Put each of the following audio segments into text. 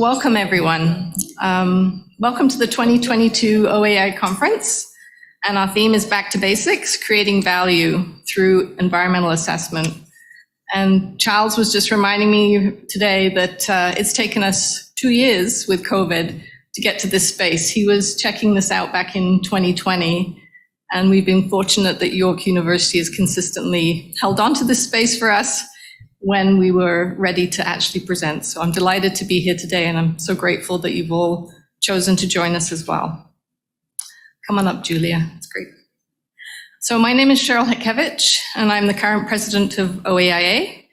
welcome everyone. Welcome to the 2022 OAI Conference. And our theme is Back to Basics, Creating Value Through Environmental Assessment. And Charles was just reminding me today that it's taken us 2 years with COVID to get to this space. He was checking this out back in 2020, and we've been fortunate that York University has consistently held on to this space for us when we were ready to actually present. So I'm delighted to be here today, and I'm so grateful that you've all chosen to join us as well. Come on up, Julia, it's great. So my name is Cheryl Hekevich, and I'm the current president of OAIA,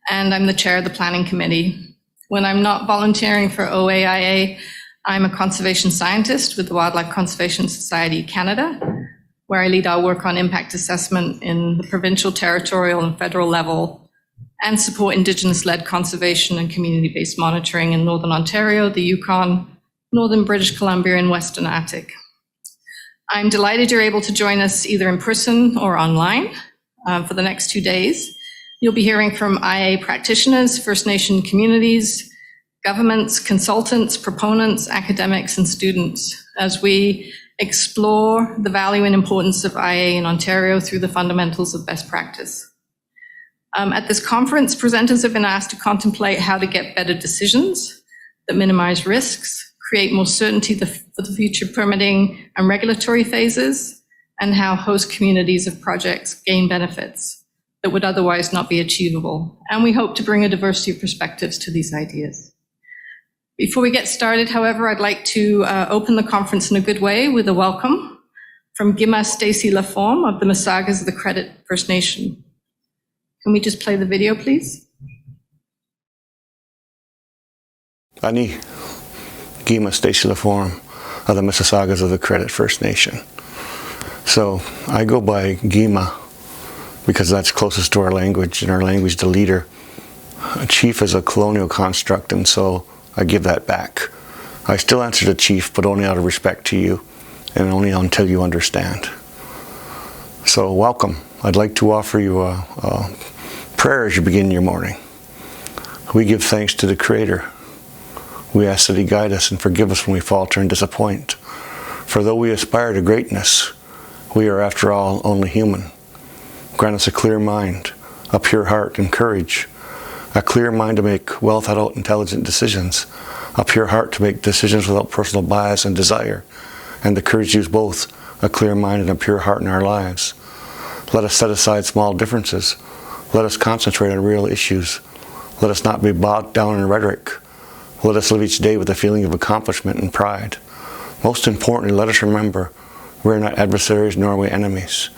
and I'm the chair of the planning committee. When I'm not volunteering for OAIA, I'm a conservation scientist with the Wildlife Conservation Society Canada, where I lead our work on impact assessment in the provincial, territorial, and federal level, and support Indigenous-led conservation and community-based monitoring in Northern Ontario, the Yukon, Northern British Columbia, and Western Arctic. I'm delighted you're able to join us either in person or online for the next 2 days. You'll be hearing from IA practitioners, First Nation communities, governments, consultants, proponents, academics, and students as we explore the value and importance of IA in Ontario through the fundamentals of best practice. At this conference, presenters have been asked to contemplate how to get better decisions that minimize risks, create more certainty for the future permitting and regulatory phases, and how host communities of projects gain benefits that would otherwise not be achievable. And we hope to bring a diversity of perspectives to these ideas. Before we get started, however, I'd like to open the conference in a good way with a welcome from Gima Stacy Laforme of the Mississaugas of the Credit First Nation. Can we just play the video, please? Ani, Gima Stacy Laforme of the Mississaugas of the Credit First Nation. So I go by Gima because that's closest to our language, and our language, the leader. A chief is a colonial construct, and so I give that back. I still answer to chief, but only out of respect to you, and only until you understand. So welcome. I'd like to offer you a prayer as you begin your morning. We give thanks to the Creator. We ask that He guide us and forgive us when we falter and disappoint. For though we aspire to greatness, we are after all only human. Grant us a clear mind, a pure heart and courage, a clear mind to make well thought out intelligent decisions, a pure heart to make decisions without personal bias and desire, and the courage to use both a clear mind and a pure heart in our lives. Let us set aside small differences. Let us concentrate on real issues. Let us not be bogged down in rhetoric. Let us live each day with a feeling of accomplishment and pride. Most importantly, let us remember we are not adversaries nor are we enemies.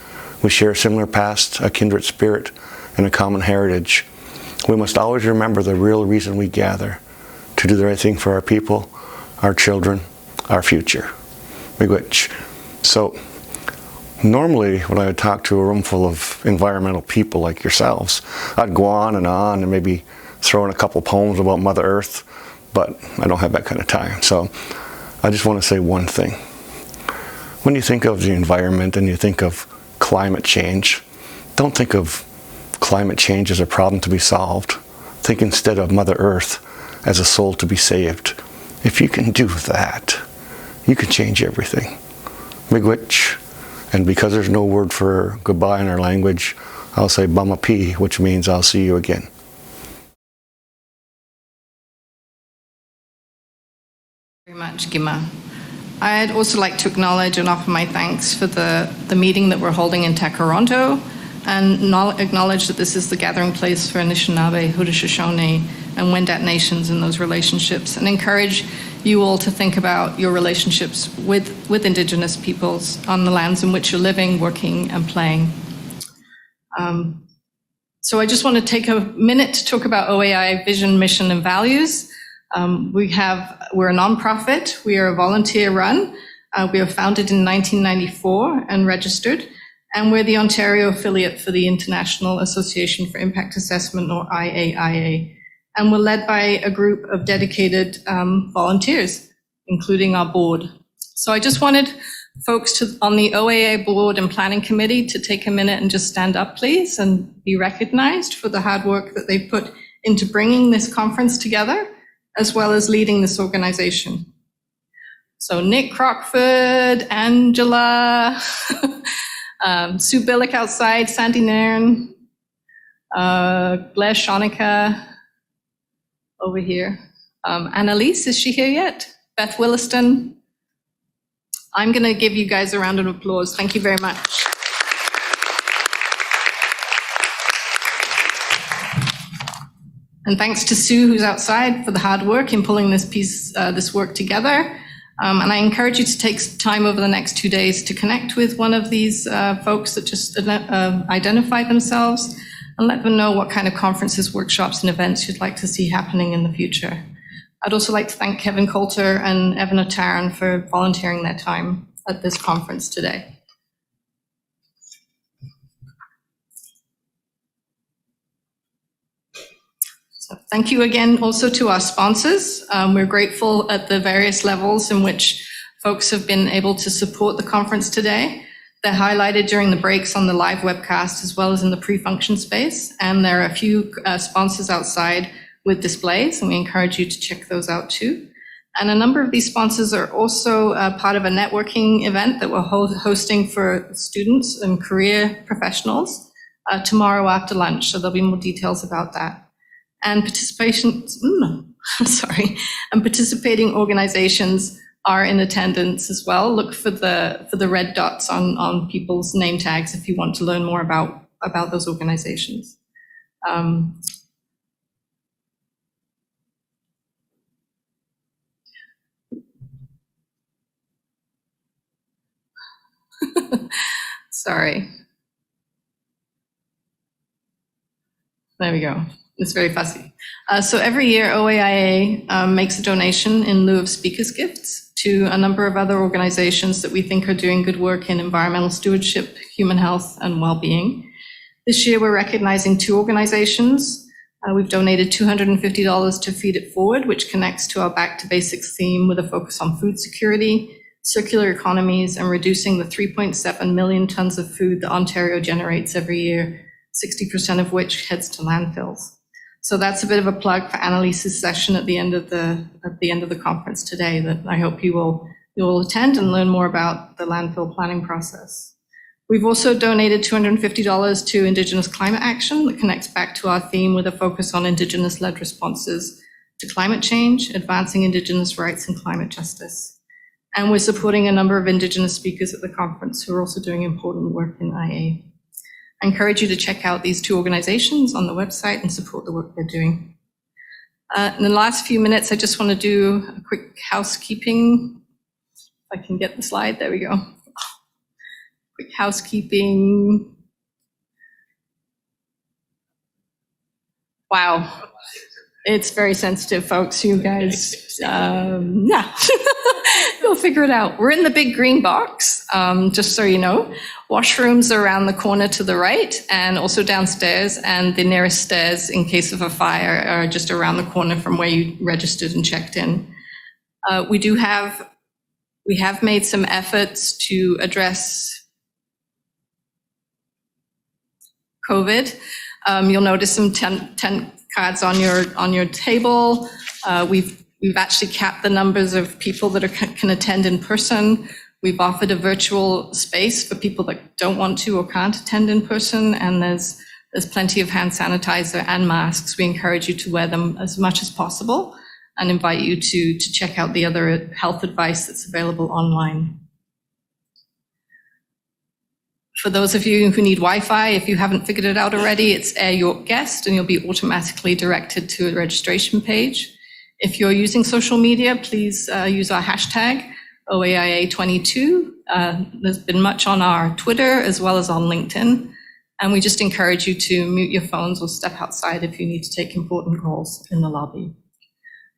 We share a similar past, a kindred spirit, and a common heritage. We must always remember the real reason we gather, to do the right thing for our people, our children, our future. Miigwech. So, normally, when I would talk to a room full of environmental people like yourselves, I'd go on and maybe throw in a couple poems about Mother Earth, but I don't have that kind of time. So I just want to say one thing. When you think of the environment and you think of climate change, don't think of climate change as a problem to be solved. Think instead of Mother Earth as a soul to be saved. If you can do that, you can change everything. Miigwech. And because there's no word for goodbye in our language, I'll say Bamapi, which means I'll see you again. Very much, Gima. I'd also like to acknowledge and offer my thanks for the meeting that we're holding in Takaronto, and acknowledge that this is the gathering place for Anishinaabe, Haudenosaunee, and Wendat nations and those relationships, and encourage you all to think about your relationships with Indigenous peoples on the lands in which you're living, working, and playing. So I just want to take a minute to talk about OAI vision, mission, and values. We're a nonprofit. We are a volunteer run. We were founded in 1994 and registered, and we're the Ontario affiliate for the International Association for Impact Assessment, or IAIA. And we're led by a group of dedicated volunteers, including our board. So I just wanted folks on the OAIA board and planning committee to take a minute and just stand up, please, and be recognized for the hard work that they've put into bringing this conference together as well as leading this organization. So Nick Crockford, Angela, Sue Billick outside, Sandy Nairn, Blair Shonica over here. Annalise, is she here yet? Beth Williston. I'm going to give you guys a round of applause. Thank you very much. And thanks to Sue, who's outside, for the hard work in pulling this work together. And I encourage you to take time over the next 2 days to connect with one of these folks that just identify themselves and let them know what kind of conferences, workshops, and events you'd like to see happening in the future. I'd also like to thank Kevin Coulter and Evan O'Taran for volunteering their time at this conference today. So thank you again also to our sponsors. We're grateful at the various levels in which folks have been able to support the conference today. They're highlighted during the breaks on the live webcast as well as in the pre-function space. And there are a few sponsors outside with displays, and we encourage you to check those out too. And a number of these sponsors are also part of a networking event that we're hosting for students and career professionals tomorrow after lunch, so there'll be more details about that. And participating organizations are in attendance as well. Look for the red dots on people's name tags if you want to learn more about those organizations. Sorry. There we go. It's very fussy. So every year, OAIA makes a donation in lieu of speakers' gifts to a number of other organizations that we think are doing good work in environmental stewardship, human health, and well-being. This year, we're recognizing 2 organizations. We've donated $250 to Feed It Forward, which connects to our Back to Basics theme with a focus on food security, circular economies, and reducing the 3.7 million tons of food that Ontario generates every year, 60% of which heads to landfills. So that's a bit of a plug for Annalise's session at the end of the conference today that I hope you will attend and learn more about the landfill planning process. We've also donated $250 to Indigenous Climate Action that connects back to our theme with a focus on Indigenous-led responses to climate change, advancing Indigenous rights and climate justice. And we're supporting a number of Indigenous speakers at the conference who are also doing important work in IA. I encourage you to check out these 2 organizations on the website and support the work they're doing. In the last few minutes, I just want to do a quick housekeeping. If I can get the slide, there we go. Quick housekeeping. Wow. It's very sensitive, folks. You guys, yeah, you'll figure it out. We're in the big green box, just so you know. Washrooms are around the corner to the right and also downstairs, and the nearest stairs in case of a fire are just around the corner from where you registered and checked in. We have made some efforts to address COVID. You'll notice some tent cards on your table. We've actually capped the numbers of people that can attend in person. We've offered a virtual space for people that don't want to or can't attend in person, and there's plenty of hand sanitizer and masks. We encourage you to wear them as much as possible and invite you to check out the other health advice that's available online. For those of you who need Wi-Fi, if you haven't figured it out already, it's Air York Guest, and you'll be automatically directed to a registration page. If you're using social media, please use our hashtag OAIA22. There's been much on our Twitter as well as on LinkedIn, and we just encourage you to mute your phones or step outside if you need to take important calls in the lobby.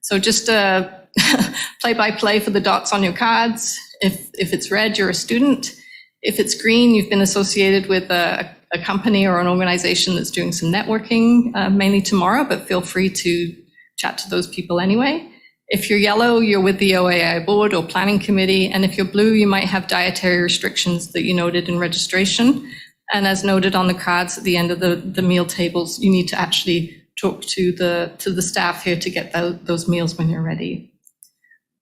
So just play-by-play for the dots on your cards. If it's red, you're a student. If it's green, you've been associated with a company or an organization that's doing some networking, mainly tomorrow, but feel free to chat to those people anyway. If you're yellow, you're with the OAI board or planning committee. And if you're blue, you might have dietary restrictions that you noted in registration. And as noted on the cards at the end of the meal tables, you need to actually talk to the staff here to get those meals when you're ready.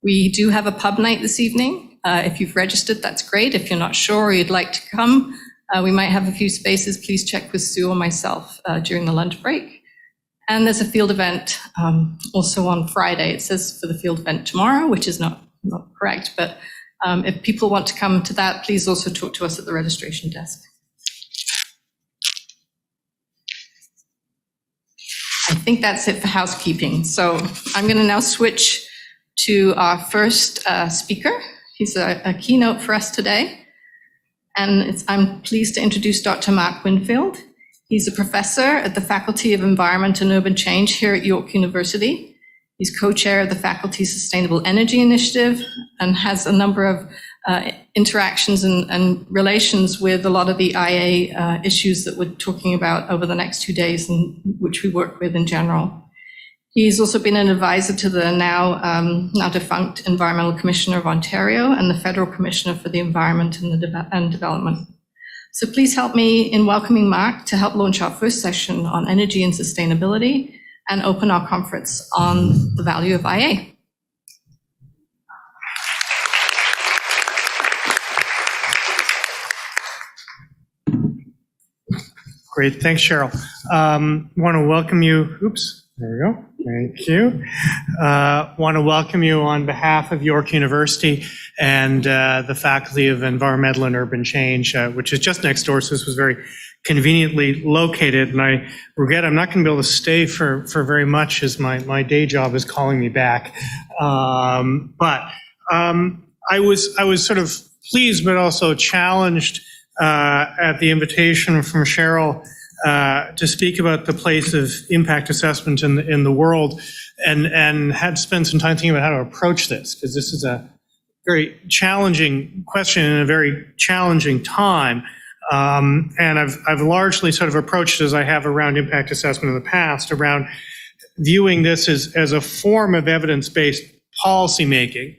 We do have a pub night this evening. If you've registered, that's great. If you're not sure or you'd like to come, we might have a few spaces. Please check with Sue or myself during the lunch break. And there's a field event also on Friday. It says for the field event tomorrow, which is not correct, but if people want to come to that, please also talk to us at the registration desk. I think that's it for housekeeping. So I'm going to now switch to our first speaker. He's a keynote for us today. And I'm pleased to introduce Dr. Mark Winfield. He's a professor at the Faculty of Environment and Urban Change here at York University. He's co-chair of the Faculty's Sustainable Energy Initiative and has a number of interactions and relations with a lot of the IA issues that we're talking about over the next 2 days and which we work with in general. He's also been an advisor to the now defunct Environmental Commissioner of Ontario and the Federal Commissioner for the Environment and Development. So please help me in welcoming Mark to help launch our first session on energy and sustainability and open our conference on the value of IA. Great, thanks, Cheryl. Want to welcome you, oops, there we go, thank you. Want to welcome you on behalf of York University and the Faculty of Environmental and Urban Change, which is just next door, so this was very conveniently located, and I regret I'm not going to be able to stay for very much as my day job is calling me back. But I was sort of pleased but also challenged at the invitation from Cheryl to speak about the place of impact assessment in the world, and had spent some time thinking about how to approach this, because this is a very challenging question in a very challenging time. And I've largely sort of approached it as I have around impact assessment in the past, around viewing this as a form of evidence-based policymaking,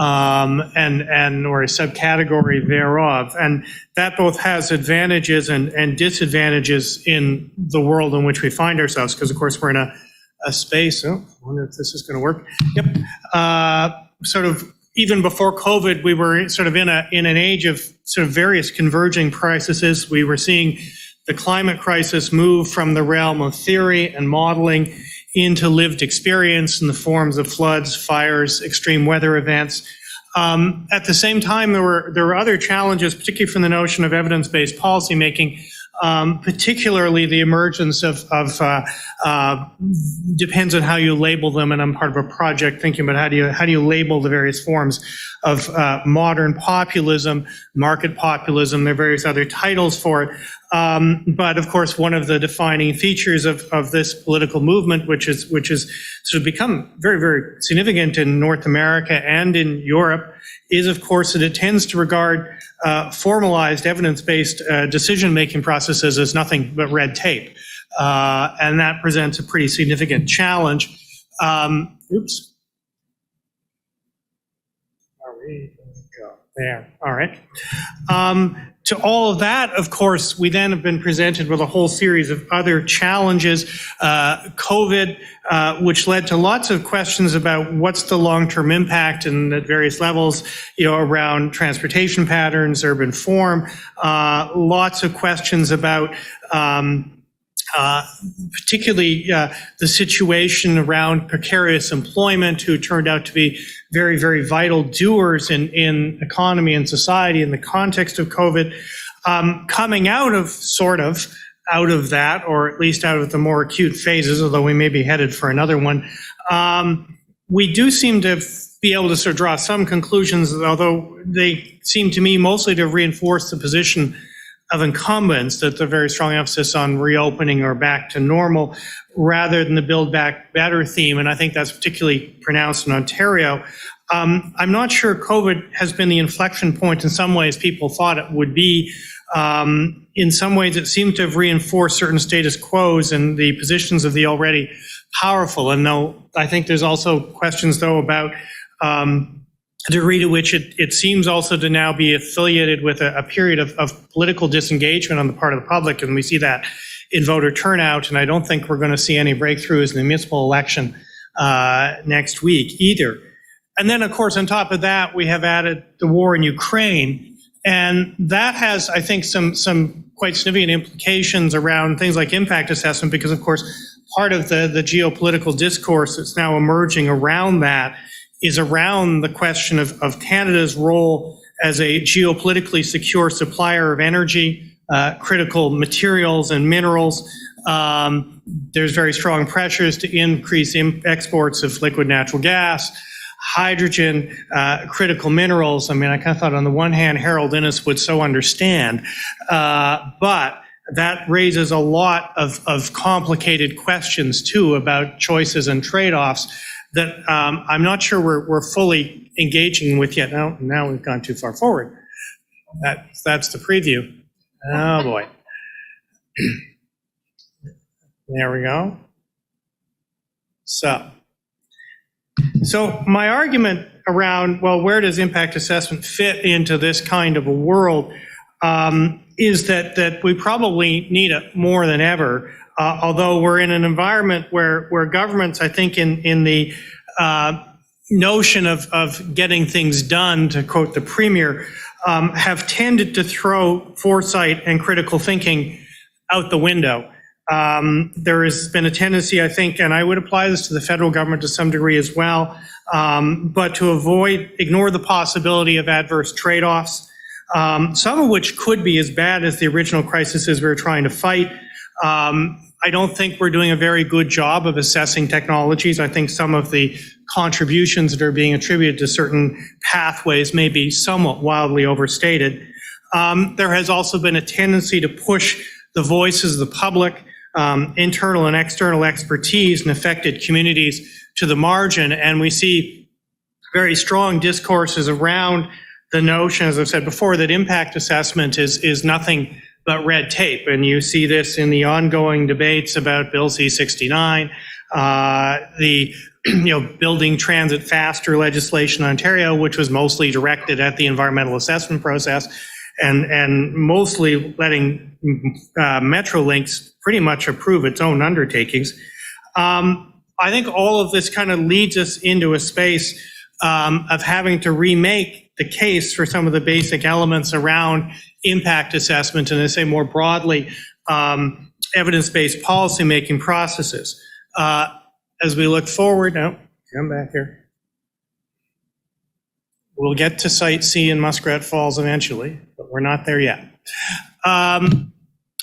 and or a subcategory thereof. And that both has advantages and disadvantages in the world in which we find ourselves, because of course we're in a space, I wonder if this is going to work. Yep. Sort of even before COVID, we were sort of in an age of sort of various converging crises. We were seeing the climate crisis move from the realm of theory and modeling into lived experience in the forms of floods, fires, extreme weather events. At the same time, there were other challenges, particularly from the notion of evidence-based policymaking, particularly the emergence of depends on how you label them, and I'm part of a project thinking about how do you label the various forms of modern populism, market populism. There are various other titles for it. But of course, one of the defining features of this political movement, which is sort of become very, very significant in North America and in Europe, is of course that it tends to regard formalized evidence-based decision-making processes as nothing but red tape. And that presents a pretty significant challenge. Oops. There, all right. To all of that, of course, we then have been presented with a whole series of other challenges. COVID, which led to lots of questions about what's the long-term impact and at various levels, around transportation patterns, urban form. Lots of questions about particularly the situation around precarious employment, who turned out to be very, very vital doers in economy and society in the context of COVID. Coming out of that, or at least out of the more acute phases, although we may be headed for another one, we do seem to be able to sort of draw some conclusions, although they seem to me mostly to reinforce the position of incumbents, that the very strong emphasis on reopening or back to normal rather than the build back better theme. And I think that's particularly pronounced in Ontario. I'm not sure COVID has been the inflection point in some ways people thought it would be. In some ways, it seemed to have reinforced certain status quos and the positions of the already powerful. And though I think there's also questions, though, about a degree to which it seems also to now be affiliated with a period of political disengagement on the part of the public, and we see that in voter turnout, and I don't think we're going to see any breakthroughs in the municipal election next week either. And then, of course, on top of that, we have added the war in Ukraine, and that has, I think, some quite significant implications around things like impact assessment, because, of course, part of the geopolitical discourse that's now emerging around that is around the question of Canada's role as a geopolitically secure supplier of energy, critical materials and minerals. There's very strong pressures to increase exports of liquid natural gas, hydrogen, critical minerals. I mean, I kind of thought on the one hand, Harold Innis would so understand, but that raises a lot of complicated questions too about choices and trade-offs that I'm not sure we're fully engaging with yet. Now we've gone too far forward. That's the preview. Oh boy. There we go. So my argument around, well, where does impact assessment fit into this kind of a world, is that we probably need it more than ever, although we're in an environment where governments, I think in the notion of getting things done, to quote the Premier, have tended to throw foresight and critical thinking out the window. There has been a tendency, I think, and I would apply this to the federal government to some degree as well, but to ignore the possibility of adverse trade-offs, some of which could be as bad as the original crises we were trying to fight. I don't think we're doing a very good job of assessing technologies. I think some of the contributions that are being attributed to certain pathways may be somewhat wildly overstated. There has also been a tendency to push the voices of the public, internal and external expertise in affected communities to the margin, and we see very strong discourses around the notion, as I've said before, that impact assessment is nothing but red tape, and you see this in the ongoing debates about Bill C-69, the building transit faster legislation in Ontario, which was mostly directed at the environmental assessment process, and mostly letting Metrolinx pretty much approve its own undertakings. I think all of this kind of leads us into a space of having to remake the case for some of the basic elements around impact assessment, and I say more broadly, evidence-based policymaking processes. As we look forward, come back here. We'll get to Site C in Muskrat Falls eventually, but we're not there yet.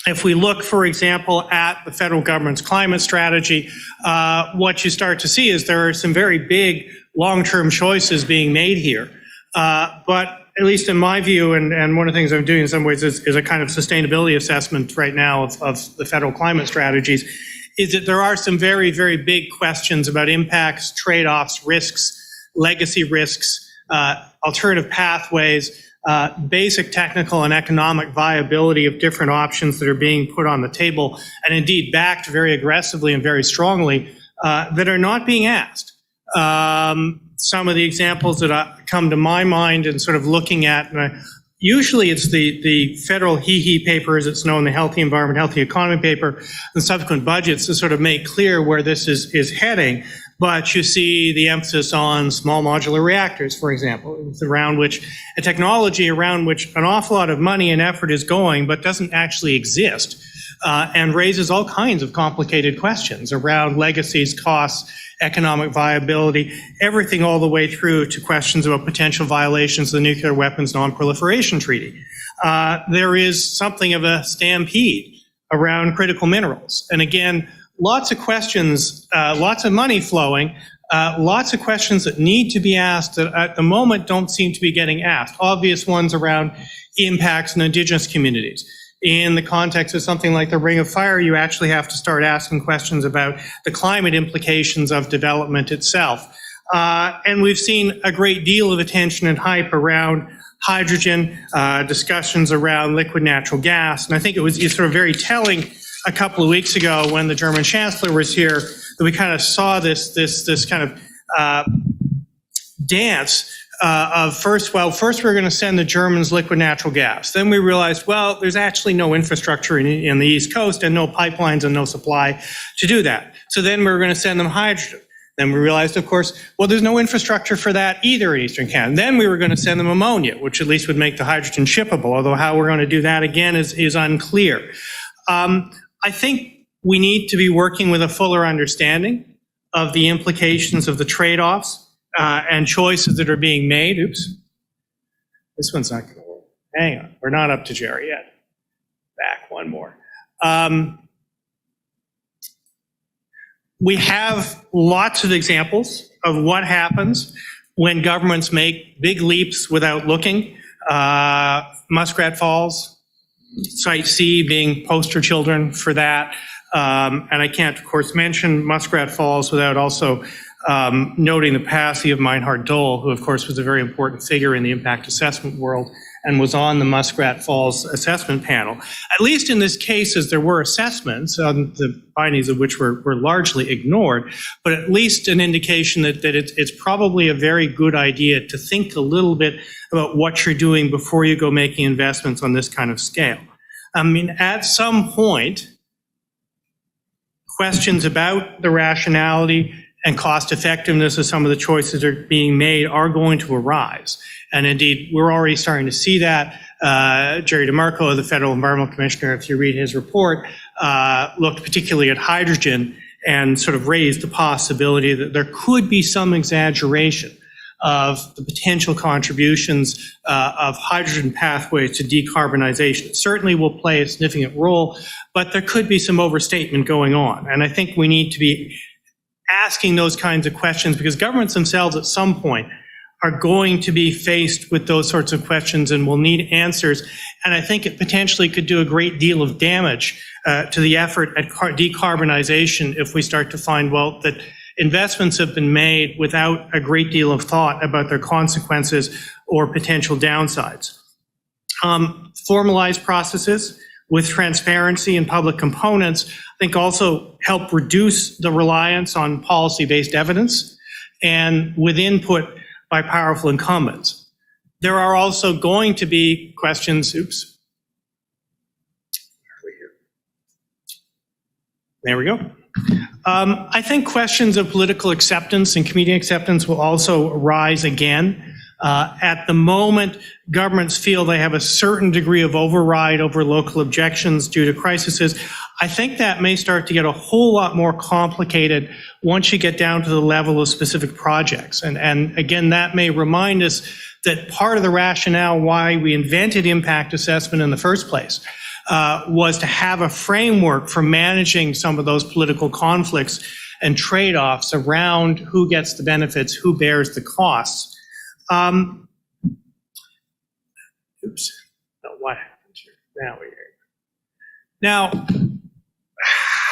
If we look, for example, at the federal government's climate strategy, what you start to see is there are some very big long-term choices being made here. But at least in my view, and one of the things I'm doing in some ways is a kind of sustainability assessment right now of the federal climate strategies, is that there are some very, very big questions about impacts, trade-offs, risks, legacy risks, alternative pathways, basic technical and economic viability of different options that are being put on the table, and indeed backed very aggressively and very strongly, that are not being asked. Some of the examples that come to my mind and sort of looking at, usually it's the federal HEHE paper, as it's known, the Healthy Environment, Healthy Economy paper, and subsequent budgets to sort of make clear where this is heading. But you see the emphasis on small modular reactors, for example, around which a technology around which an awful lot of money and effort is going, but doesn't actually exist, and raises all kinds of complicated questions around legacies, costs, economic viability, everything all the way through to questions about potential violations of the Nuclear Weapons Non-Proliferation Treaty. There is something of a stampede around critical minerals. And again, lots of questions, lots of money flowing, lots of questions that need to be asked that at the moment don't seem to be getting asked. Obvious ones around impacts in Indigenous communities. In the context of something like the Ring of Fire, you actually have to start asking questions about the climate implications of development itself. And we've seen a great deal of attention and hype around hydrogen, discussions around liquid natural gas. And I think it was sort of very telling a couple of weeks ago when the German Chancellor was here that we kind of saw this kind of dance first we're going to send the Germans liquid natural gas. Then we realized, well, there's actually no infrastructure in the East Coast and no pipelines and no supply to do that. So then we were going to send them hydrogen. Then we realized, of course, well, there's no infrastructure for that either in Eastern Canada. Then we were going to send them ammonia, which at least would make the hydrogen shippable, although how we're going to do that again is unclear. I think we need to be working with a fuller understanding of the implications of the trade-offs and choices that are being made. Oops, this one's not going to work. Hang on, we're not up to Jerry yet. Back one more. We have lots of examples of what happens when governments make big leaps without looking. Muskrat Falls, Site C being poster children for that. And I can't, of course, mention Muskrat Falls without also noting the passing of Meinhard Dole, who, of course, was a very important figure in the impact assessment world and was on the Muskrat Falls assessment panel. At least in this case, as there were assessments, the findings of which were largely ignored, but at least an indication that it's probably a very good idea to think a little bit about what you're doing before you go making investments on this kind of scale. I mean, at some point, questions about the rationality and cost effectiveness of some of the choices that are being made are going to arise. And indeed, we're already starting to see that. Jerry DeMarco, the Federal Environmental Commissioner, if you read his report, looked particularly at hydrogen and sort of raised the possibility that there could be some exaggeration of the potential contributions of hydrogen pathways to decarbonization. It certainly will play a significant role, but there could be some overstatement going on. And I think we need to be asking those kinds of questions because governments themselves at some point are going to be faced with those sorts of questions and will need answers. And I think it potentially could do a great deal of damage to the effort at decarbonization if we start to find, well, that investments have been made without a great deal of thought about their consequences or potential downsides. Formalized processes with transparency and public components, I think also help reduce the reliance on policy-based evidence and with input by powerful incumbents. There are also going to be questions, oops. There we go. I think questions of political acceptance and community acceptance will also arise again. At the moment, governments feel they have a certain degree of override over local objections due to crises. I think that may start to get a whole lot more complicated once you get down to the level of specific projects. And again, that may remind us that part of the rationale why we invented impact assessment in the first place was to have a framework for managing some of those political conflicts and trade-offs around who gets the benefits, who bears the costs. Oops, no, what happened here? Now we're here. Now,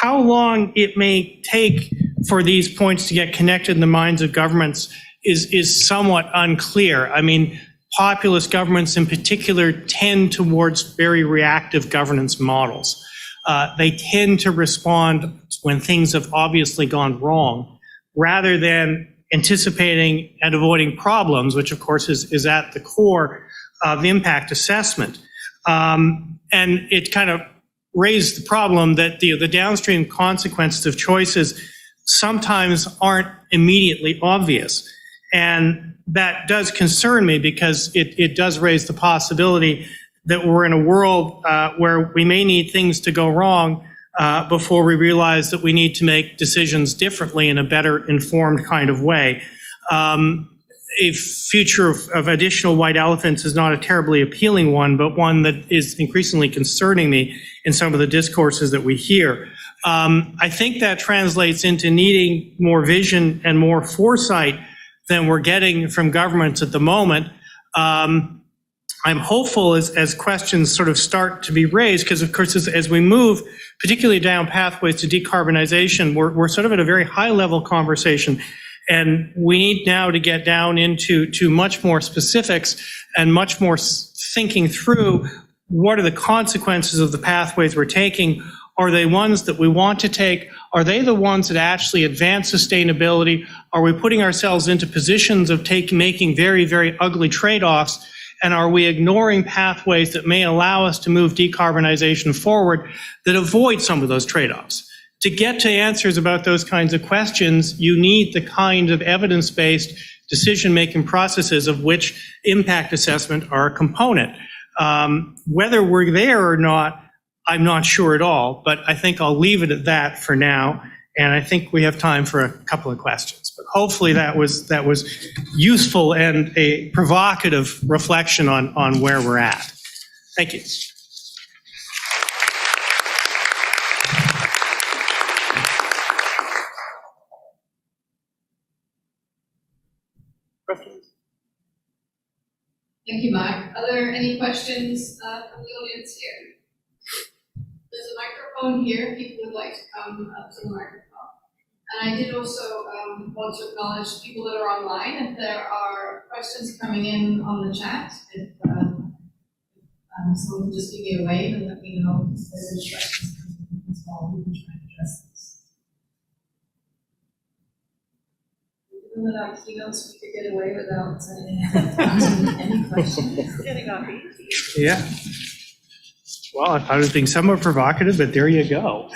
how long it may take for these points to get connected in the minds of governments is somewhat unclear. I mean, populist governments in particular tend towards very reactive governance models. They tend to respond when things have obviously gone wrong, rather than anticipating and avoiding problems, which of course is at the core of impact assessment. And it kind of raised the problem that the downstream consequences of choices sometimes aren't immediately obvious. And that does concern me because it does raise the possibility that we're in a world where we may need things to go wrong before we realize that we need to make decisions differently in a better informed kind of way. A future of additional white elephants is not a terribly appealing one, but one that is increasingly concerning me in some of the discourses that we hear. I think that translates into needing more vision and more foresight than we're getting from governments at the moment. I'm hopeful as questions sort of start to be raised, because of course as we move, particularly down pathways to decarbonization, we're sort of at a very high level conversation. And we need now to get down into much more specifics and much more thinking through what are the consequences of the pathways we're taking Are they ones that we want to take? Are they the ones that actually advance sustainability? Are we putting ourselves into positions of making very, very ugly trade-offs? And are we ignoring pathways that may allow us to move decarbonization forward that avoid some of those trade-offs? To get to answers about those kinds of questions, you need the kind of evidence-based decision-making processes of which impact assessment are a component. Whether we're there or not, I'm not sure at all, but I think I'll leave it at that for now. And I think we have time for a couple of questions. But hopefully that was useful and a provocative reflection on where we're at. Thank you. Thank you, Mark. Are there any questions from the audience here? There's a microphone here if people would like to come up to the microphone. And I did also want to acknowledge people that are online. If there are questions coming in on the chat, if someone can just give me a wave and let me know if there's any questions coming in as well, we can try and address this. Given that our keynote speaker get away without any questions. It's getting off easy. Yeah. Well, I thought it was being somewhat provocative, but there you go.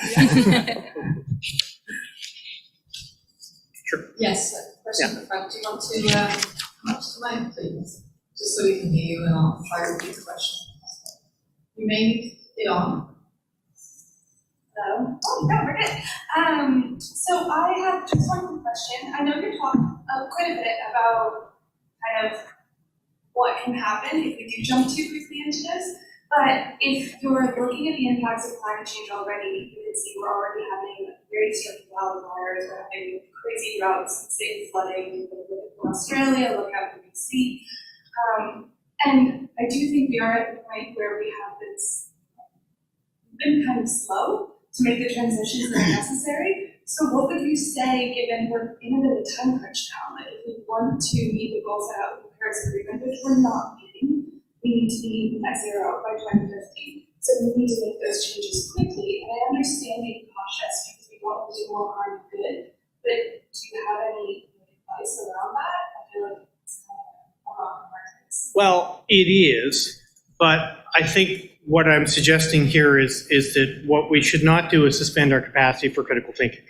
Sure. Yes, a question in the front. Do you want to come up to the mic, please? Just so we can hear you and I'll fire these questions. You may get on. Hello. Oh, no, we're good. So I have just one question. I know you talked quite a bit about kind of what can happen if we do jump too quickly into this. But if you're looking at the impacts of climate change already, you can see we're already having very strict wildfires, we're having crazy droughts, big flooding. Look at Australia, look at the BC. And I do think we are at the point where we have this, been kind of slow to make the transitions that are necessary. So what would you say, given we're in a bit of a time crunch now, that if we want to meet the goals set out in the Paris Agreement, which we're not meeting, we need to be net zero by 2050. So we need to make those changes quickly. And I understand being cautious because we want to do more harm than good. But do you have any advice around that? I feel like it's kind of a rock market. Well, it is, but I think what I'm suggesting here is that what we should not do is suspend our capacity for critical thinking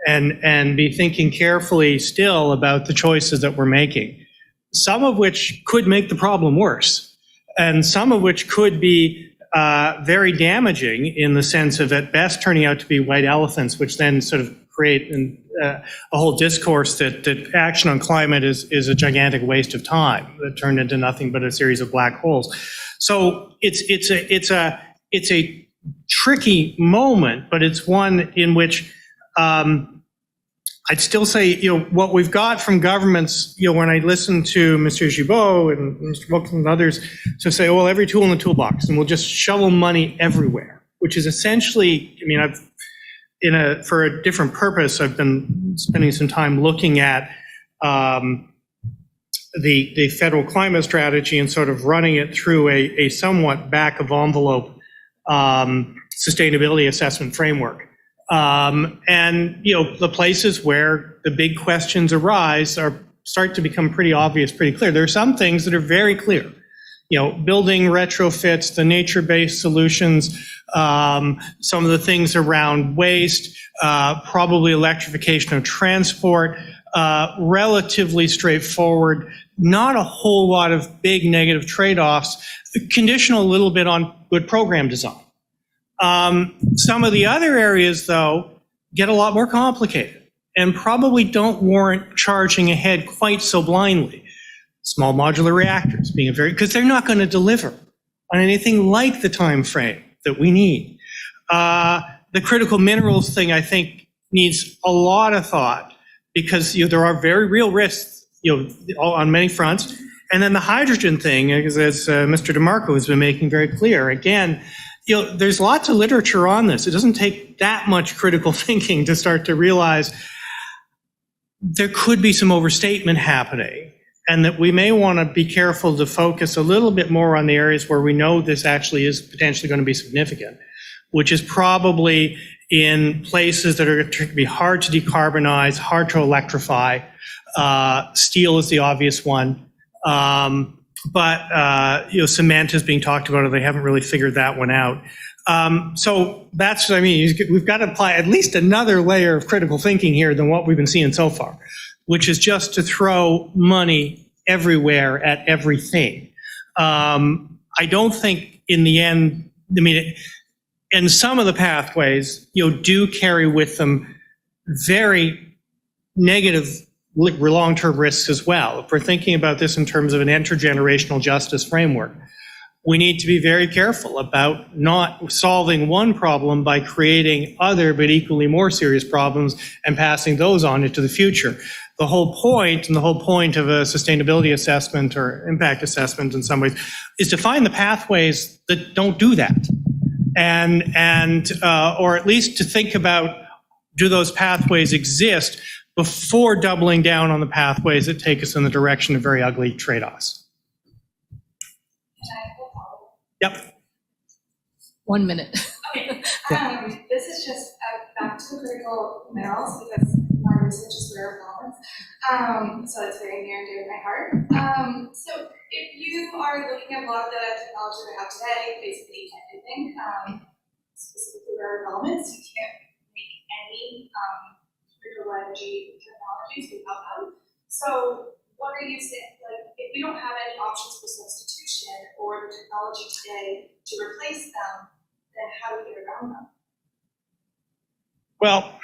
and be thinking carefully still about the choices that we're making, some of which could make the problem worse. And some of which could be very damaging in the sense of at best turning out to be white elephants, which then sort of create a whole discourse that action on climate is a gigantic waste of time that turned into nothing but a series of black holes. So it's a tricky moment, but it's one in which I'd still say, what we've got from governments, when I listen to Mr. Gibault and Mr. Wilkins and others, to say, well, every tool in the toolbox, and we'll just shovel money everywhere, which is essentially, for a different purpose, I've been spending some time looking at the federal climate strategy and sort of running it through a somewhat back of envelope sustainability assessment framework. And the places where the big questions arise start to become pretty obvious, pretty clear. There are some things that are very clear. Building retrofits, the nature-based solutions, some of the things around waste, probably electrification of transport, relatively straightforward, not a whole lot of big negative trade-offs, conditional a little bit on good program design. Some of the other areas, though, get a lot more complicated and probably don't warrant charging ahead quite so blindly. Small modular reactors being because they're not going to deliver on anything like the time frame that we need. The critical minerals thing, I think, needs a lot of thought because there are very real risks, on many fronts. And then the hydrogen thing, as Mr. DeMarco has been making very clear, again, there's lots of literature on this. It doesn't take that much critical thinking to start to realize there could be some overstatement happening and that we may want to be careful to focus a little bit more on the areas where we know this actually is potentially going to be significant. which is probably in places that are going to be hard to decarbonize, hard to electrify. Steel is the obvious one. But cement is being talked about, or they haven't really figured that one out. So that's what I mean. We've got to apply at least another layer of critical thinking here than what we've been seeing so far, which is just to throw money everywhere at everything. I don't think in the end, I mean, and some of the pathways, do carry with them very negative long-term risks as well. If we're thinking about this in terms of an intergenerational justice framework, we need to be very careful about not solving one problem by creating other but equally more serious problems and passing those on into the future. The whole point, and the whole point of a sustainability assessment or impact assessment in some ways, is to find the pathways that don't do that. And or at least to think about, do those pathways exist before doubling down on the pathways that take us in the direction of very ugly trade-offs. Yep. 1 minute. Okay. This is just back to the critical minerals, because my research is rare elements. So it's very near and dear to my heart. So if you are looking at a lot of the technology we have today, basically you can't do anything, specifically rare elements. You can't make any renewable energy technologies without them. So what are you saying? Like, if we don't have any options for substitution or the technology today to replace them, then how do we get around them? Well,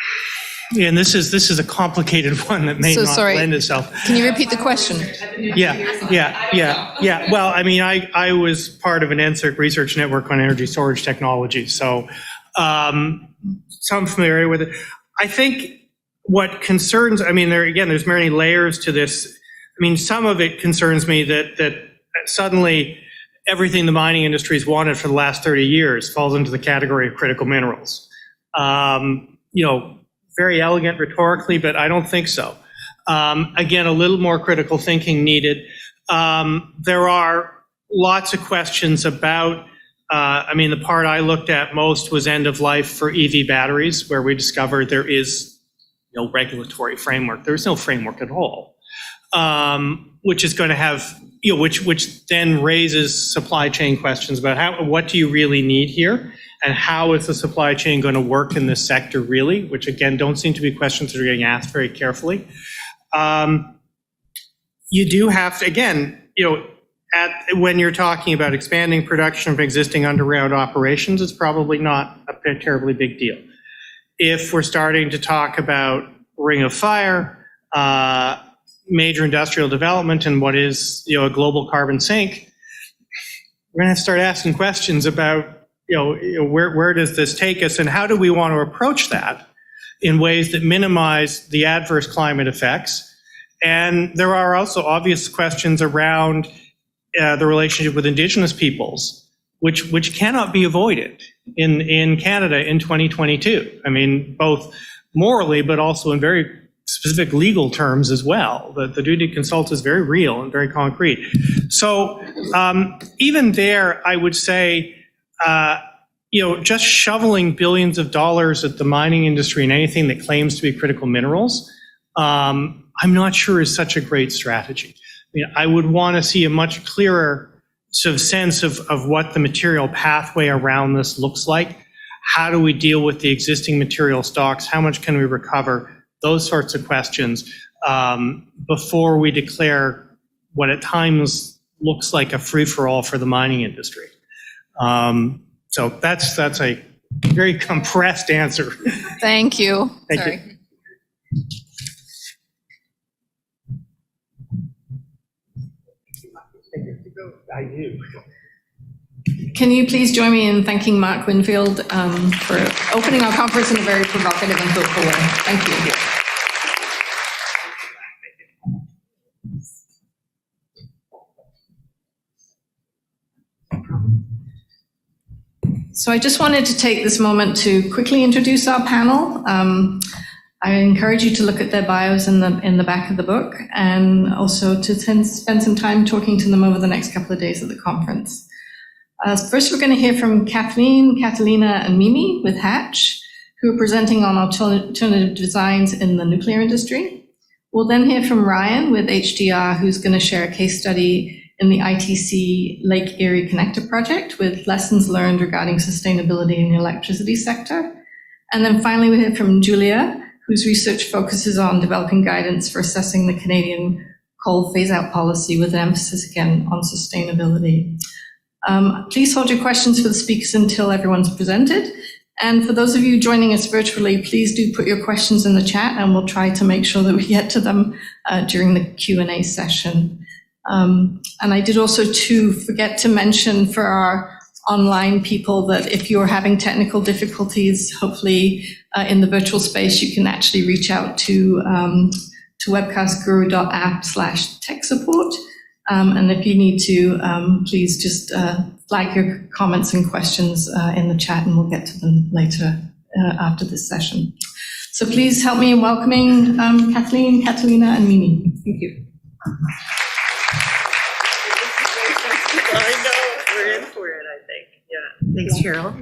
yeah, and this is a complicated one that may not lend itself. Can you repeat the question? Yeah. Well, I mean, I was part of an NSERC research network on energy storage technology, so some familiarity with it. I think what concerns, I mean, there's many layers to this. I mean, some of it concerns me that suddenly everything the mining industry has wanted for the last 30 years falls into the category of critical minerals. Very elegant rhetorically, but I don't think so. Again, a little more critical thinking needed. There are lots of questions about, the part I looked at most was end of life for EV batteries, where we discovered there is no regulatory framework. There's no framework at all. Which is going to have, which then raises supply chain questions about what do you really need here, and how is the supply chain going to work in this sector really, which again don't seem to be questions that are getting asked very carefully. You do have to, again, when you're talking about expanding production of existing underground operations, it's probably not a terribly big deal. If we're starting to talk about ring of fire, major industrial development, and what is a global carbon sink, we're going to have to start asking questions about where does this take us, and how do we want to approach that in ways that minimize the adverse climate effects. And there are also obvious questions around the relationship with Indigenous peoples, which cannot be avoided in Canada in 2022. I mean, both morally, but also in very specific legal terms as well. The duty to consult is very real and very concrete. So even there, I would say, just shoveling billions of dollars at the mining industry and anything that claims to be critical minerals, I'm not sure is such a great strategy. I would want to see a much clearer sort of sense of what the material pathway around this looks like. How do we deal with the existing material stocks? How much can we recover? Those sorts of questions before we declare what at times looks like a free-for-all for the mining industry. So that's a very compressed answer. Thank you. Thank you. I do. Can you please join me in thanking Mark Winfield for opening our conference in a very provocative and hopeful way. Thank you. So I just wanted to take this moment to quickly introduce our panel. I encourage you to look at their bios in the back of the book, and also to spend some time talking to them over the next couple of days of the conference. First, we're going to hear from Kathleen, Catalina, and Mimi with Hatch, who are presenting on alternative designs in the nuclear industry. We'll then hear from Ryan with HDR, who's going to share a case study in the ITC Lake Erie Connector project with lessons learned regarding sustainability in the electricity sector. And then finally, we hear from Julia, whose research focuses on developing guidance for assessing the Canadian coal phase-out policy with an emphasis again on sustainability. Please hold your questions for the speakers until everyone's presented. And for those of you joining us virtually, please do put your questions in the chat and we'll try to make sure that we get to them during the Q&A session. And I did also forget to mention for our online people that if you're having technical difficulties, hopefully in the virtual space, you can actually reach out to webcastguru.app/tech support. And if you need to, please just flag your comments and questions in the chat and we'll get to them later after this session. So please help me in welcoming Kathleen, Catalina, and Mimi. Thank you. I know, we're in for it, I think. Yeah. Thanks, Cheryl.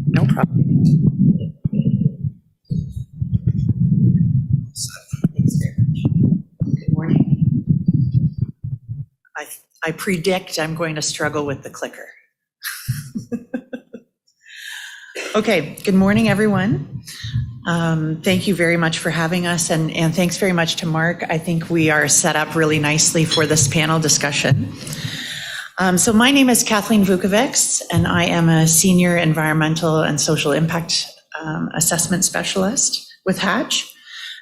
No problem. Thanks very much. Good morning. I predict I'm going to struggle with the clicker. Okay, good morning, everyone. Thank you very much for having us, and thanks very much to Mark. I think we are set up really nicely for this panel discussion. So my name is Kathleen Vukovics, and I am a senior environmental and social impact assessment specialist with Hatch.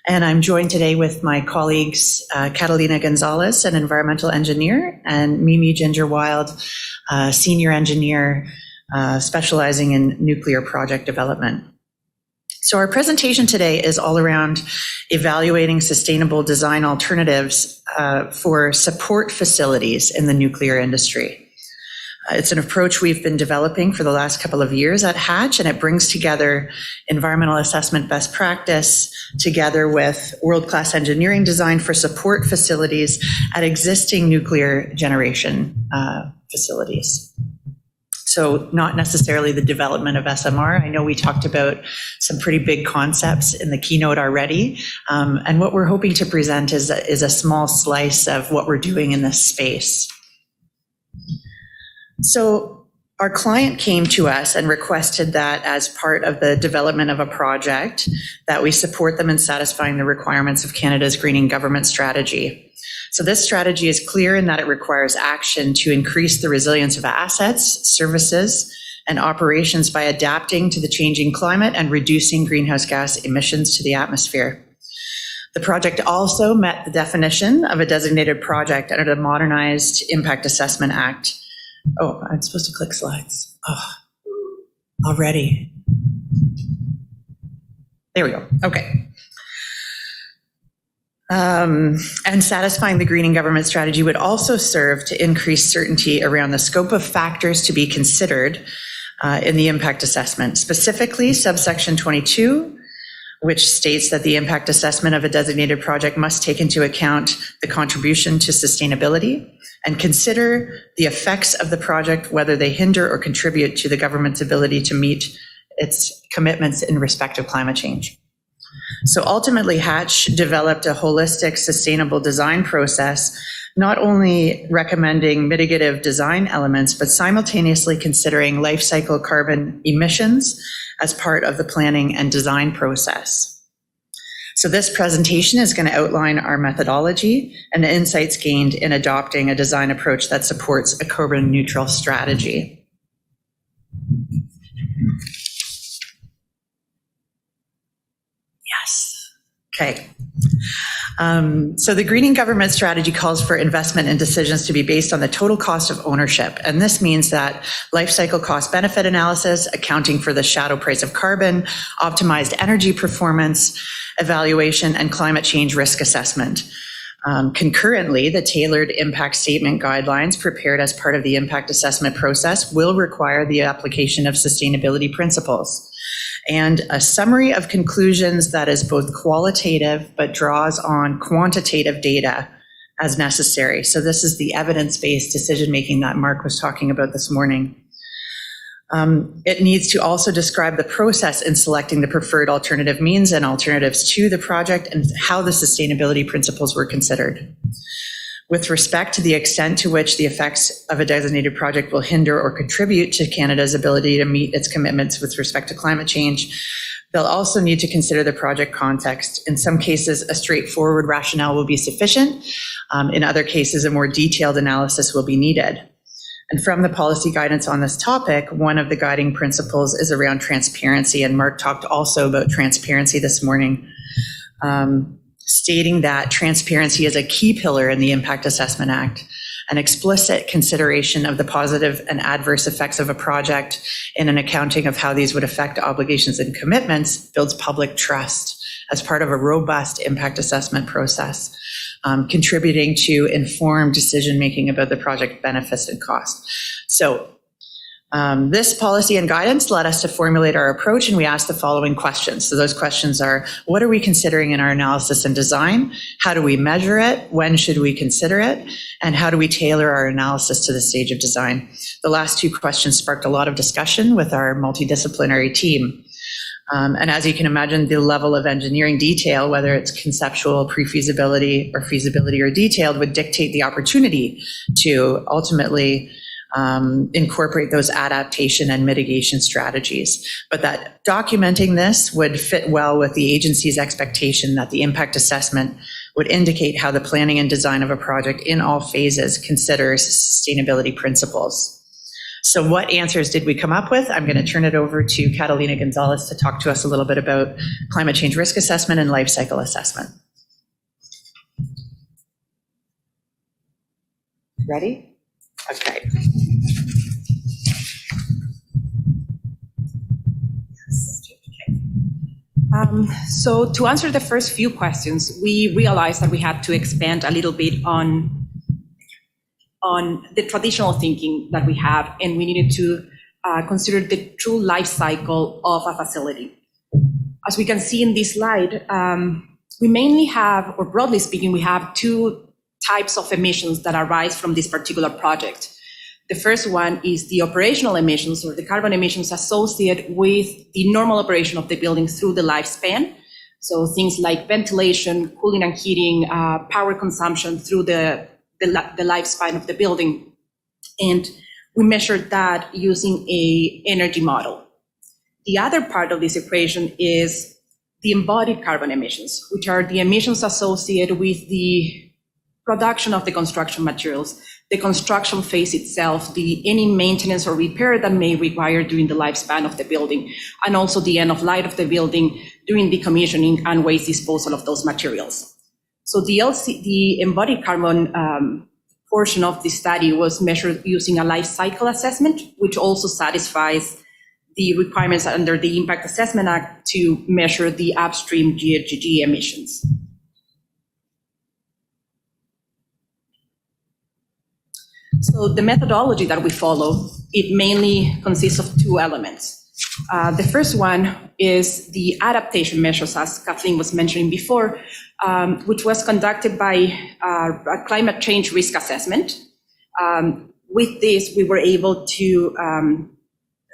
And I'm joined today with my colleagues, Catalina Gonzalez, an environmental engineer, and Mimi Ginger-Wild, senior engineer specializing in nuclear project development. So our presentation today is all around evaluating sustainable design alternatives for support facilities in the nuclear industry. It's an approach we've been developing for the last couple of years at Hatch, and it brings together environmental assessment best practice together with world-class engineering design for support facilities at existing nuclear generation facilities. So not necessarily the development of SMR. I know we talked about some pretty big concepts in the keynote already. And what we're hoping to present is a small slice of what we're doing in this space. So our client came to us and requested that as part of the development of a project that we support them in satisfying the requirements of Canada's greening government strategy. So this strategy is clear in that it requires action to increase the resilience of assets, services, and operations by adapting to the changing climate and reducing greenhouse gas emissions to the atmosphere. The project also met the definition of a designated project under the Modernized Impact Assessment Act. Oh, I'm supposed to click slides. Oh, already. There we go. Okay. And satisfying the greening government strategy would also serve to increase certainty around the scope of factors to be considered in the impact assessment, specifically subsection 22, which states that the impact assessment of a designated project must take into account the contribution to sustainability and consider the effects of the project, whether they hinder or contribute to the government's ability to meet its commitments in respect of climate change. So ultimately, Hatch developed a holistic, sustainable design process, not only recommending mitigative design elements, but simultaneously considering life cycle carbon emissions as part of the planning and design process. So this presentation is going to outline our methodology and the insights gained in adopting a design approach that supports a carbon neutral strategy. Yes. Okay. So the greening government strategy calls for investment and decisions to be based on the total cost of ownership. And this means that life cycle cost benefit analysis, accounting for the shadow price of carbon, optimized energy performance evaluation, and climate change risk assessment. Concurrently, the tailored impact statement guidelines prepared as part of the impact assessment process will require the application of sustainability principles and a summary of conclusions that is both qualitative but draws on quantitative data as necessary. So this is the evidence-based decision-making that Mark was talking about this morning. It needs to also describe the process in selecting the preferred alternative means and alternatives to the project and how the sustainability principles were considered. With respect to the extent to which the effects of a designated project will hinder or contribute to Canada's ability to meet its commitments with respect to climate change, they'll also need to consider the project context. In some cases, a straightforward rationale will be sufficient. In other cases, a more detailed analysis will be needed. And from the policy guidance on this topic, one of the guiding principles is around transparency, and Mark talked also about transparency this morning, stating that transparency is a key pillar in the Impact Assessment Act. An explicit consideration of the positive and adverse effects of a project and an accounting of how these would affect obligations and commitments builds public trust as part of a robust impact assessment process, contributing to informed decision-making about the project benefits and costs. So this policy and guidance led us to formulate our approach, and we asked the following questions. So those questions are, what are we considering in our analysis and design? How do we measure it? When should we consider it? And how do we tailor our analysis to the stage of design? The last two questions sparked a lot of discussion with our multidisciplinary team. And as you can imagine, the level of engineering detail, whether it's conceptual, pre-feasibility, or feasibility or detailed, would dictate the opportunity to ultimately incorporate those adaptation and mitigation strategies. But that documenting this would fit well with the agency's expectation that the impact assessment would indicate how the planning and design of a project in all phases considers sustainability principles. So what answers did we come up with? I'm going to turn it over to Catalina Gonzalez to talk to us a little bit about climate change risk assessment and life cycle assessment. Ready? Okay. So to answer the first few questions, we realized that we had to expand a little bit on the traditional thinking that we have, and we needed to consider the true life cycle of a facility. As we can see in this slide, we mainly have, or broadly speaking, we have two types of emissions that arise from this particular project. The first one is the operational emissions, or the carbon emissions associated with the normal operation of the building through the lifespan. So things like ventilation, cooling and heating, power consumption through the lifespan of the building. And we measured that using an energy model. The other part of this equation is the embodied carbon emissions, which are the emissions associated with the production of the construction materials, the construction phase itself, any maintenance or repair that may require during the lifespan of the building, and also the end of life of the building during decommissioning and waste disposal of those materials. So the embodied carbon portion of the study was measured using a life cycle assessment, which also satisfies the requirements under the Impact Assessment Act to measure the upstream GHG emissions. So the methodology that we follow, it mainly consists of two elements. The first one is the adaptation measures, as Kathleen was mentioning before, which was conducted by a climate change risk assessment. With this, we were able to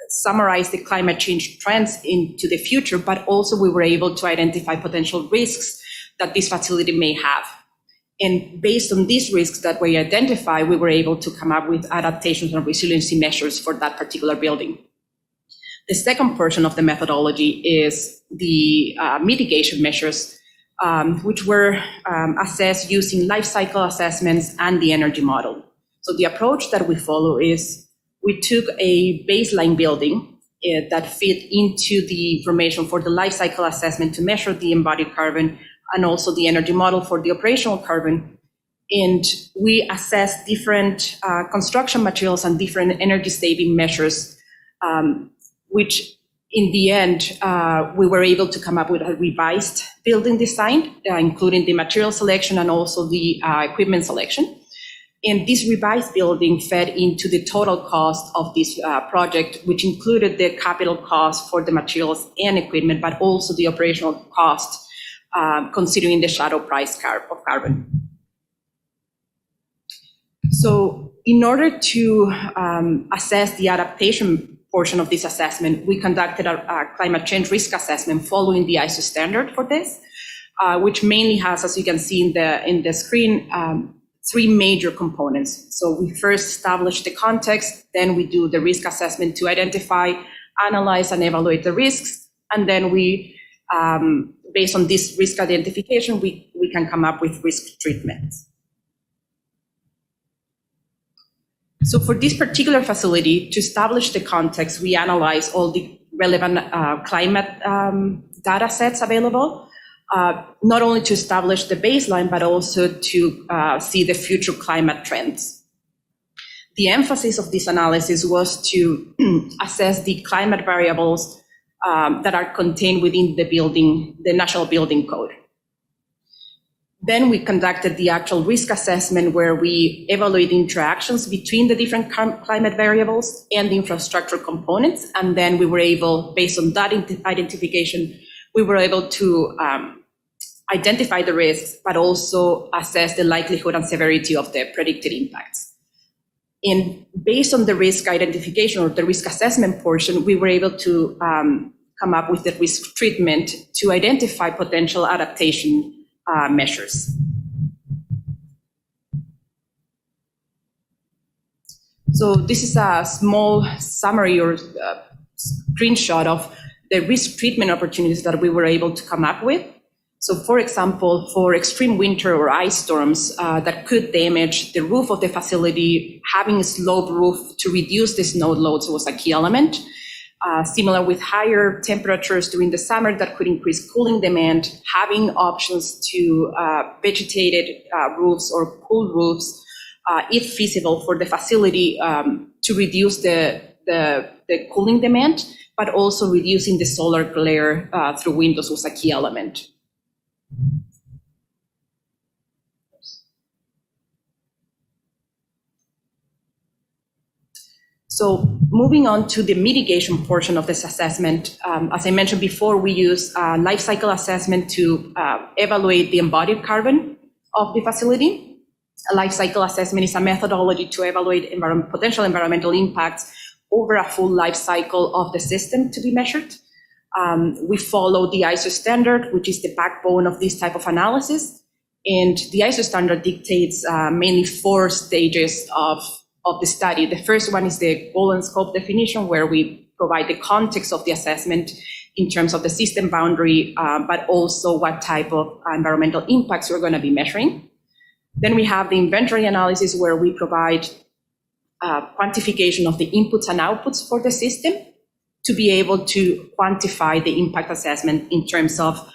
summarize the climate change trends into the future, but also we were able to identify potential risks that this facility may have. And based on these risks that we identified, we were able to come up with adaptations and resiliency measures for that particular building. The second portion of the methodology is the mitigation measures, which were assessed using life cycle assessments and the energy model. So the approach that we follow is we took a baseline building that fit into the information for the life cycle assessment to measure the embodied carbon and also the energy model for the operational carbon. And we assessed different construction materials and different energy saving measures, which in the end, we were able to come up with a revised building design, including the material selection and also the equipment selection. And this revised building fed into the total cost of this project, which included the capital cost for the materials and equipment, but also the operational cost, considering the shadow price of carbon. So in order to assess the adaptation portion of this assessment, we conducted a climate change risk assessment following the ISO standard for this, which mainly has, as you can see in the screen, three major components. So we first establish the context, then we do the risk assessment to identify, analyze, and evaluate the risks, and then we, based on this risk identification, we can come up with risk treatment. So for this particular facility, to establish the context, we analyze all the relevant climate data sets available, not only to establish the baseline, but also to see the future climate trends. The emphasis of this analysis was to assess the climate variables that are contained within the National Building Code. Then we conducted the actual risk assessment where we evaluate interactions between the different climate variables and the infrastructure components. And then we were able, based on that identification, we were able to identify the risks, but also assess the likelihood and severity of the predicted impacts. And based on the risk identification or the risk assessment portion, we were able to come up with the risk treatment to identify potential adaptation measures. So this is a small summary or screenshot of the risk treatment opportunities that we were able to come up with. So for example, for extreme winter or ice storms that could damage the roof of the facility, having a sloped roof to reduce the snow loads was a key element. Similar with higher temperatures during the summer that could increase cooling demand, having options to vegetated roofs or cool roofs, if feasible for the facility to reduce the cooling demand, but also reducing the solar glare through windows was a key element. So moving on to the mitigation portion of this assessment, as I mentioned before, we use life cycle assessment to evaluate the embodied carbon of the facility. A life cycle assessment is a methodology to evaluate potential environmental impacts over a full life cycle of the system to be measured. We follow the ISO standard, which is the backbone of this type of analysis. And the ISO standard dictates mainly 4 stages of the study. The first one is the goal and scope definition, where we provide the context of the assessment in terms of the system boundary, but also what type of environmental impacts we're going to be measuring. Then we have the inventory analysis, where we provide quantification of the inputs and outputs for the system to be able to quantify the impact assessment in terms of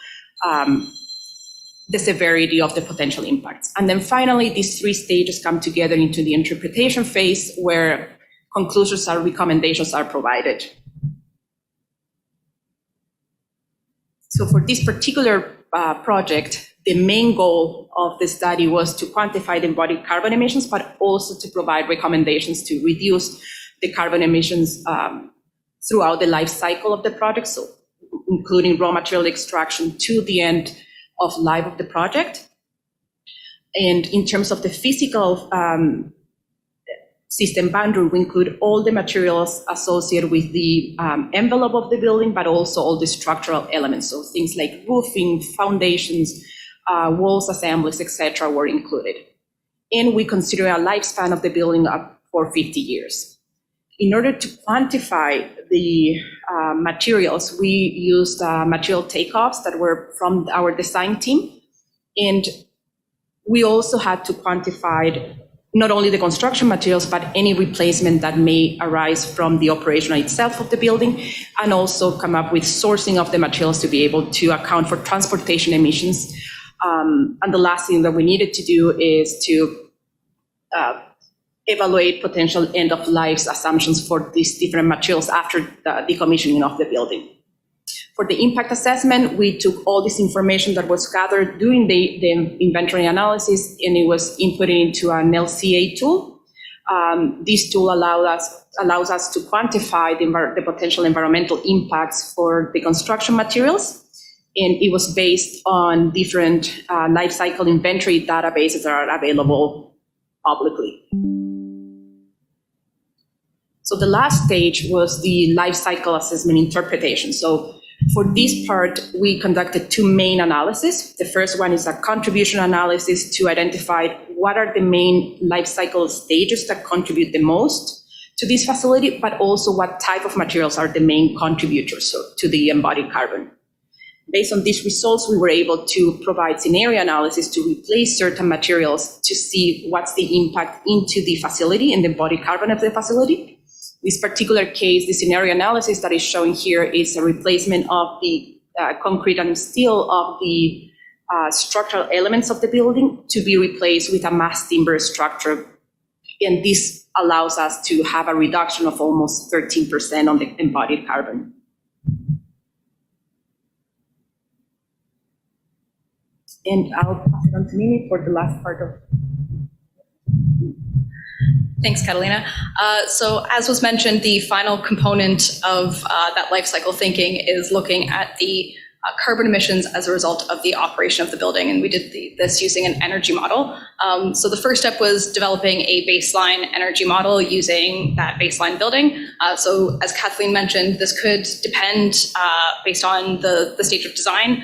the severity of the potential impacts. And then finally, these 3 stages come together into the interpretation phase, where conclusions or recommendations are provided. So for this particular project, the main goal of the study was to quantify the embodied carbon emissions, but also to provide recommendations to reduce the carbon emissions throughout the life cycle of the project, so including raw material extraction to the end of life of the project. And in terms of the physical system boundary, we include all the materials associated with the envelope of the building, but also all the structural elements. So things like roofing, foundations, walls, assemblies, etc. were included. And we consider a lifespan of the building up for 50 years. In order to quantify the materials, we used material takeoffs that were from our design team. And we also had to quantify not only the construction materials, but any replacement that may arise from the operation itself of the building, and also come up with sourcing of the materials to be able to account for transportation emissions. And the last thing that we needed to do is to evaluate potential end-of-life assumptions for these different materials after the decommissioning of the building. For the impact assessment, we took all this information that was gathered during the inventory analysis, and it was inputted into an LCA tool. This tool allows us to quantify the potential environmental impacts for the construction materials, and it was based on different life cycle inventory databases that are available publicly. So the last stage was the life cycle assessment interpretation. So for this part, we conducted two main analyses. The first one is a contribution analysis to identify what are the main life cycle stages that contribute the most to this facility, but also what type of materials are the main contributors to the embodied carbon. Based on these results, we were able to provide scenario analysis to replace certain materials to see what's the impact into the facility and the embodied carbon of the facility. This particular case, the scenario analysis that is showing here is a replacement of the concrete and steel of the structural elements of the building to be replaced with a mass timber structure. And this allows us to have a reduction of almost 13% on the embodied carbon. And I'll pass it on to Mimi for the last part of. Thanks, Catalina. So as was mentioned, the final component of that life cycle thinking is looking at the carbon emissions as a result of the operation of the building. And we did this using an energy model. So the first step was developing a baseline energy model using that baseline building. So as Kathleen mentioned, this could depend based on the stage of design.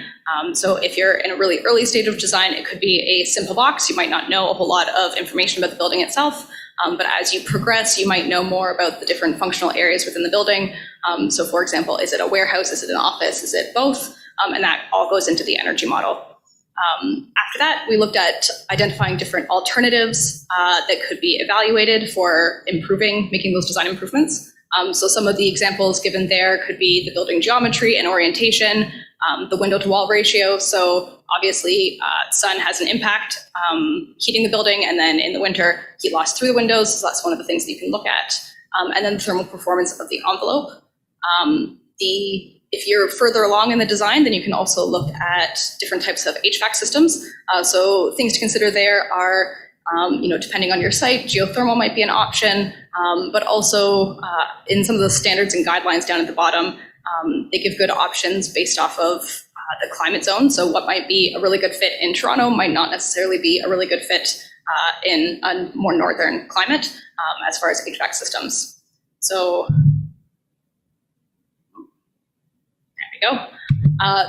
So if you're in a really early stage of design, it could be a simple box. You might not know a whole lot of information about the building itself. But as you progress, you might know more about the different functional areas within the building. So for example, is it a warehouse? Is it an office? Is it both? And that all goes into the energy model. After that, we looked at identifying different alternatives that could be evaluated for making those design improvements. So some of the examples given there could be the building geometry and orientation, the window to wall ratio. So obviously sun has an impact heating the building, and then in the winter, heat loss through the windows. So that's one of the things that you can look at. And then the thermal performance of the envelope. If you're further along in the design, then you can also look at different types of HVAC systems. So things to consider there are, depending on your site, geothermal might be an option, but also in some of the standards and guidelines down at the bottom, they give good options based off of the climate zone. So what might be a really good fit in Toronto might not necessarily be a really good fit in a more northern climate as far as HVAC systems. So there we go.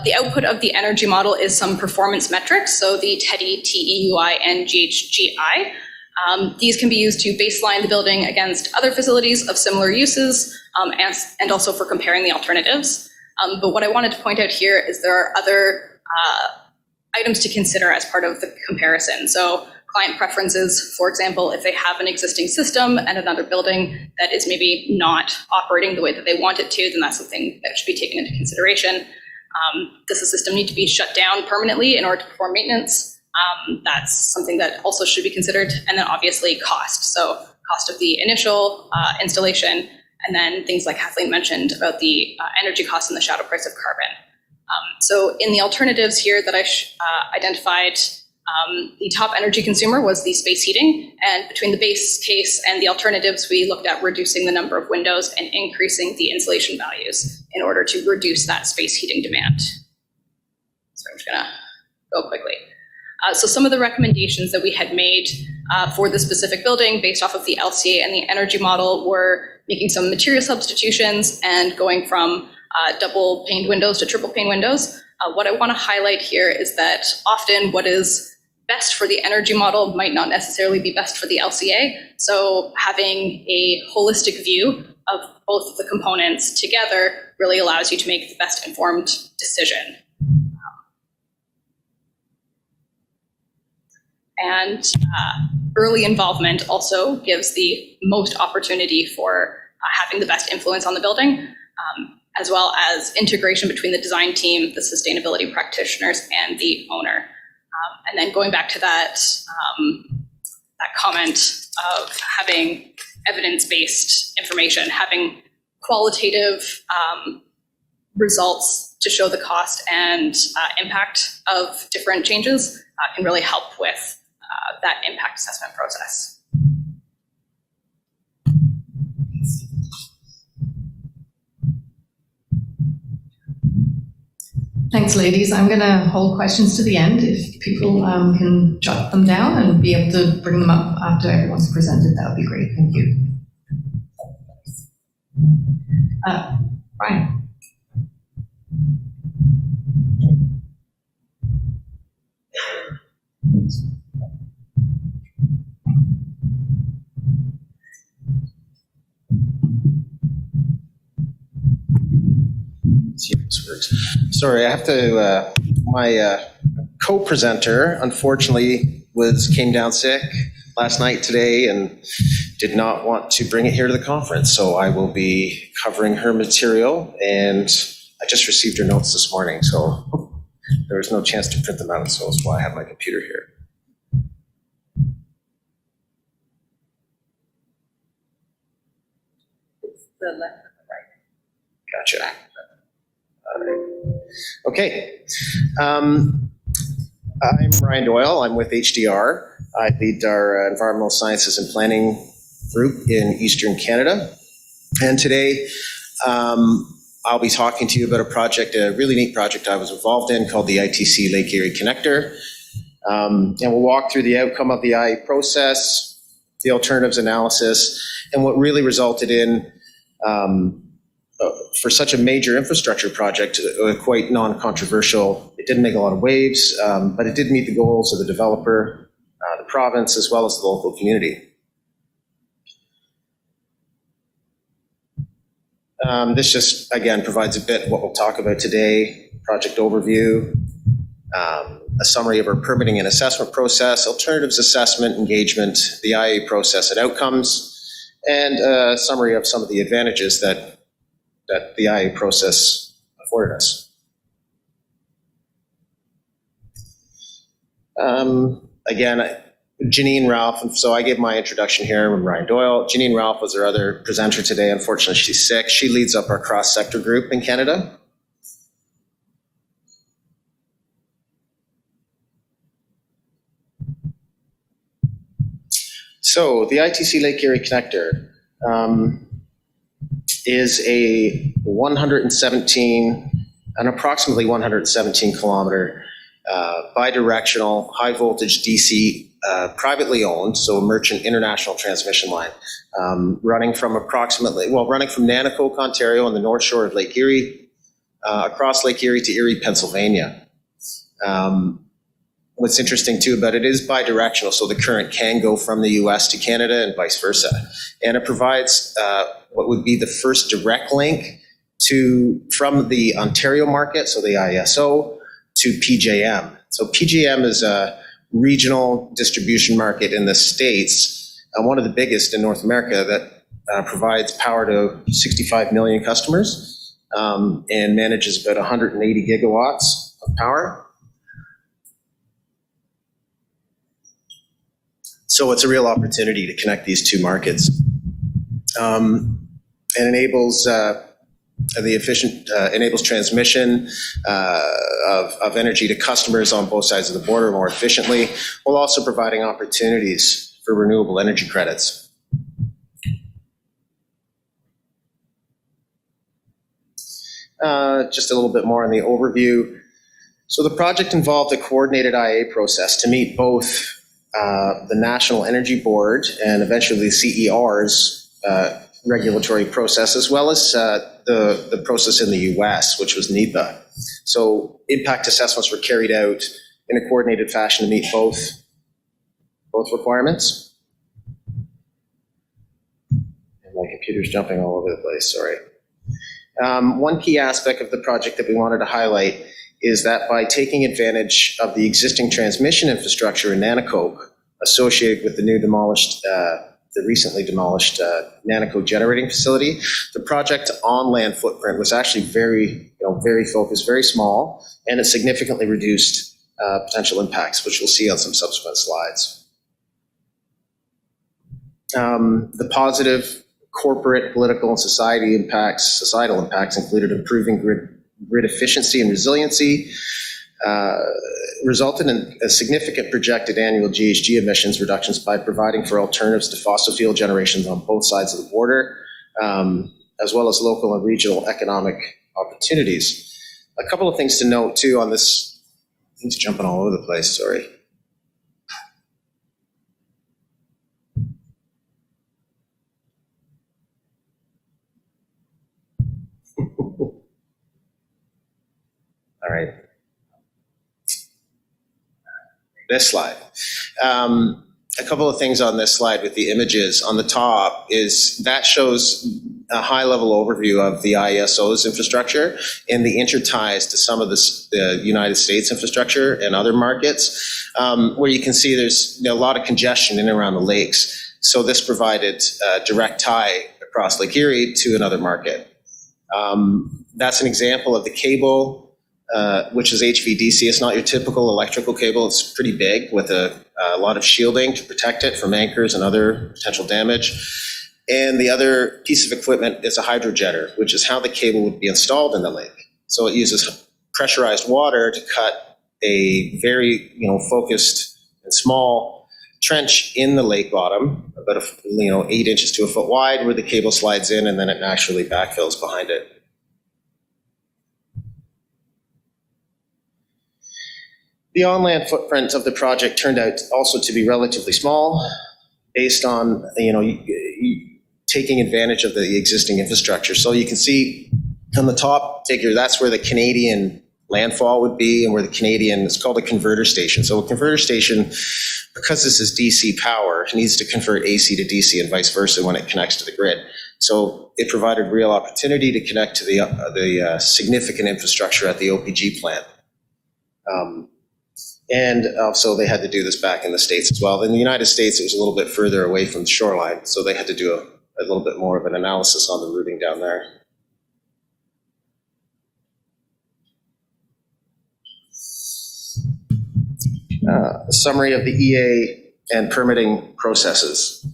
The output of the energy model is some performance metrics. So the TEDI, TEUI, and GHGI. These can be used to baseline the building against other facilities of similar uses and also for comparing the alternatives. But what I wanted to point out here is there are other items to consider as part of the comparison. So client preferences, for example, if they have an existing system and another building that is maybe not operating the way that they want it to, then that's something that should be taken into consideration. Does the system need to be shut down permanently in order to perform maintenance? That's something that also should be considered. And then obviously cost. So cost of the initial installation, and then things like Kathleen mentioned about the energy costs and the shadow price of carbon. So in the alternatives here that I identified, the top energy consumer was the space heating. And between the base case and the alternatives, we looked at reducing the number of windows and increasing the insulation values in order to reduce that space heating demand. So I'm just gonna go quickly. So some of the recommendations that we had made for the specific building based off of the LCA and the energy model were making some material substitutions and going from double paned windows to triple pane windows. What I want to highlight here is that often what is best for the energy model might not necessarily be best for the LCA. So having a holistic view of both of the components together really allows you to make the best informed decision. And early involvement also gives the most opportunity for having the best influence on the building, as well as integration between the design team, the sustainability practitioners, and the owner. And then going back to that comment of having evidence-based information, having qualitative results to show the cost and impact of different changes can really help with that impact assessment process. Thanks, ladies. I'm going to hold questions to the end. If people can jot them down and be able to bring them up after everyone's presented, that would be great. Thank you. Brian. See if this works. Sorry, I have to, my co-presenter unfortunately came down sick last night today and did not want to bring it here to the conference. So I will be covering her material, and I just received her notes this morning, so there was no chance to print them out. So that's why I have my computer here. The left and the right. Gotcha. Okay. I'm Ryan Doyle. I'm with HDR. I lead our environmental sciences and planning group in Eastern Canada. And today, I'll be talking to you about a really neat project I was involved in called the ITC Lake Erie Connector. And we'll walk through the outcome of the IA process, the alternatives analysis, and what really resulted in for such a major infrastructure project, quite non-controversial. It didn't make a lot of waves, but it did meet the goals of the developer, the province, as well as the local community. This just, again, provides a bit of what we'll talk about today: project overview, a summary of our permitting and assessment process, alternatives assessment, engagement, the IA process and outcomes, and a summary of some of the advantages that the IA process afforded us. Again, Janine Ralph, and so I gave my introduction here. I'm Ryan Doyle. Janine Ralph was our other presenter today. Unfortunately, she's sick. She leads up our cross-sector group in Canada. So the ITC Lake Erie Connector is an approximately 117 kilometer bidirectional high voltage DC privately owned, so a merchant international transmission line, running from Nanticoke, Ontario on the north shore of Lake Erie, across Lake Erie to Erie, Pennsylvania. What's interesting too about it is bidirectional, so the current can go from the US to Canada and vice versa. And it provides what would be the first direct link from the Ontario market, so the ISO, to PJM. So PJM is a regional distribution market in the States, one of the biggest in North America, that provides power to 65 million customers and manages about 180 gigawatts of power. So it's a real opportunity to connect these two markets, and enables enables transmission of energy to customers on both sides of the border more efficiently, while also providing opportunities for renewable energy credits. Just a little bit more on the overview. So the project involved a coordinated IA process to meet both the National Energy Board and eventually the CER's regulatory process, as well as the process in the US, which was NEPA. So impact assessments were carried out in a coordinated fashion to meet both requirements. And my computer's jumping all over the place, sorry. One key aspect of the project that we wanted to highlight is that by taking advantage of the existing transmission infrastructure in Nanticoke associated with the recently demolished Nanticoke generating facility, the project on-land footprint was actually very focused, very small, and it significantly reduced potential impacts, which we'll see on some subsequent slides. The positive corporate, political, and societal impacts included improving grid efficiency and resiliency, resulted in a significant projected annual GHG emissions reductions by providing for alternatives to fossil fuel generations on both sides of the border, as well as local and regional economic opportunities. A couple of things to note too on this. Things jumping all over the place, sorry. All right. This slide. A couple of things on this slide with the images. On the top is that shows a high-level overview of the ISO's infrastructure and the interties to some of the United States infrastructure and other markets, where you can see there's a lot of congestion in and around the lakes. So this provided a direct tie across Lake Erie to another market. That's an example of the cable, which is HVDC. It's not your typical electrical cable. It's pretty big with a lot of shielding to protect it from anchors and other potential damage. And the other piece of equipment is a hydrojetter, which is how the cable would be installed in the lake. So it uses pressurized water to cut a very focused and small trench in the lake bottom, about 8 inches to a foot wide, where the cable slides in and then it naturally backfills behind it. The on-land footprint of the project turned out also to be relatively small, based on taking advantage of the existing infrastructure. So you can see on the top figure, that's where the Canadian landfall would be, and where the Canadian, it's called a converter station. So a converter station, because this is DC power, needs to convert AC to DC and vice versa when it connects to the grid. So it provided real opportunity to connect to the significant infrastructure at the OPG plant. And also they had to do this back in the States as well. In the United States, it was a little bit further away from the shoreline, so they had to do a little bit more of an analysis on the routing down there. A summary of the EA and permitting processes.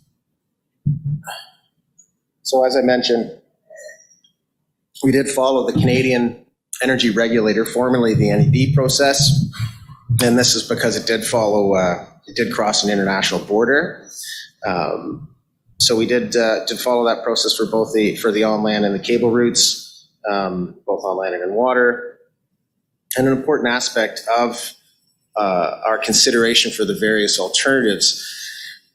So as I mentioned, we did follow the Canadian energy regulator, formerly the NEB process. And this is because it did follow, it did cross an international border. So we did follow that process for both for the on-land and the cable routes, both on land and in water. And an important aspect of our consideration for the various alternatives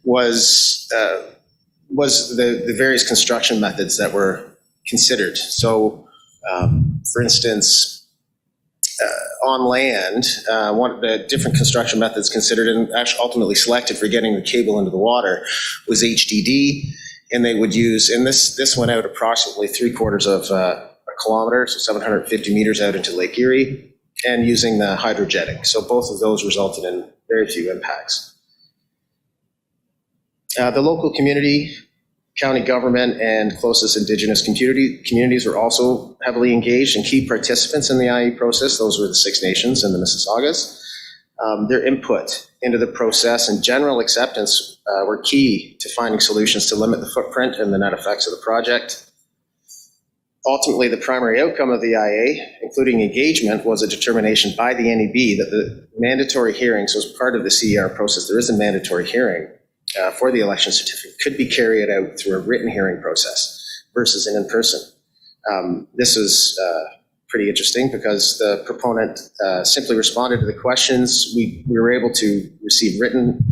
was the various construction methods that were considered. So, for instance, on land, one of the different construction methods considered and actually ultimately selected for getting the cable into the water was HDD, and they would use, and this went out approximately 3/4 of a kilometer, so 750 meters out into Lake Erie, and using the hydrojetting. So both of those resulted in very few impacts. The local community, county government, and closest Indigenous communities were also heavily engaged and key participants in the IE process. Those were the Six Nations and the Mississaugas. Their input into the process and general acceptance were key to finding solutions to limit the footprint and the net effects of the project. Ultimately, the primary outcome of the IA, including engagement, was a determination by the NEB that the mandatory hearings, so as part of the CER process, there is a mandatory hearing for the election certificate, could be carried out through a written hearing process versus an in-person. This was pretty interesting because the proponent simply responded to the questions. We were able to receive written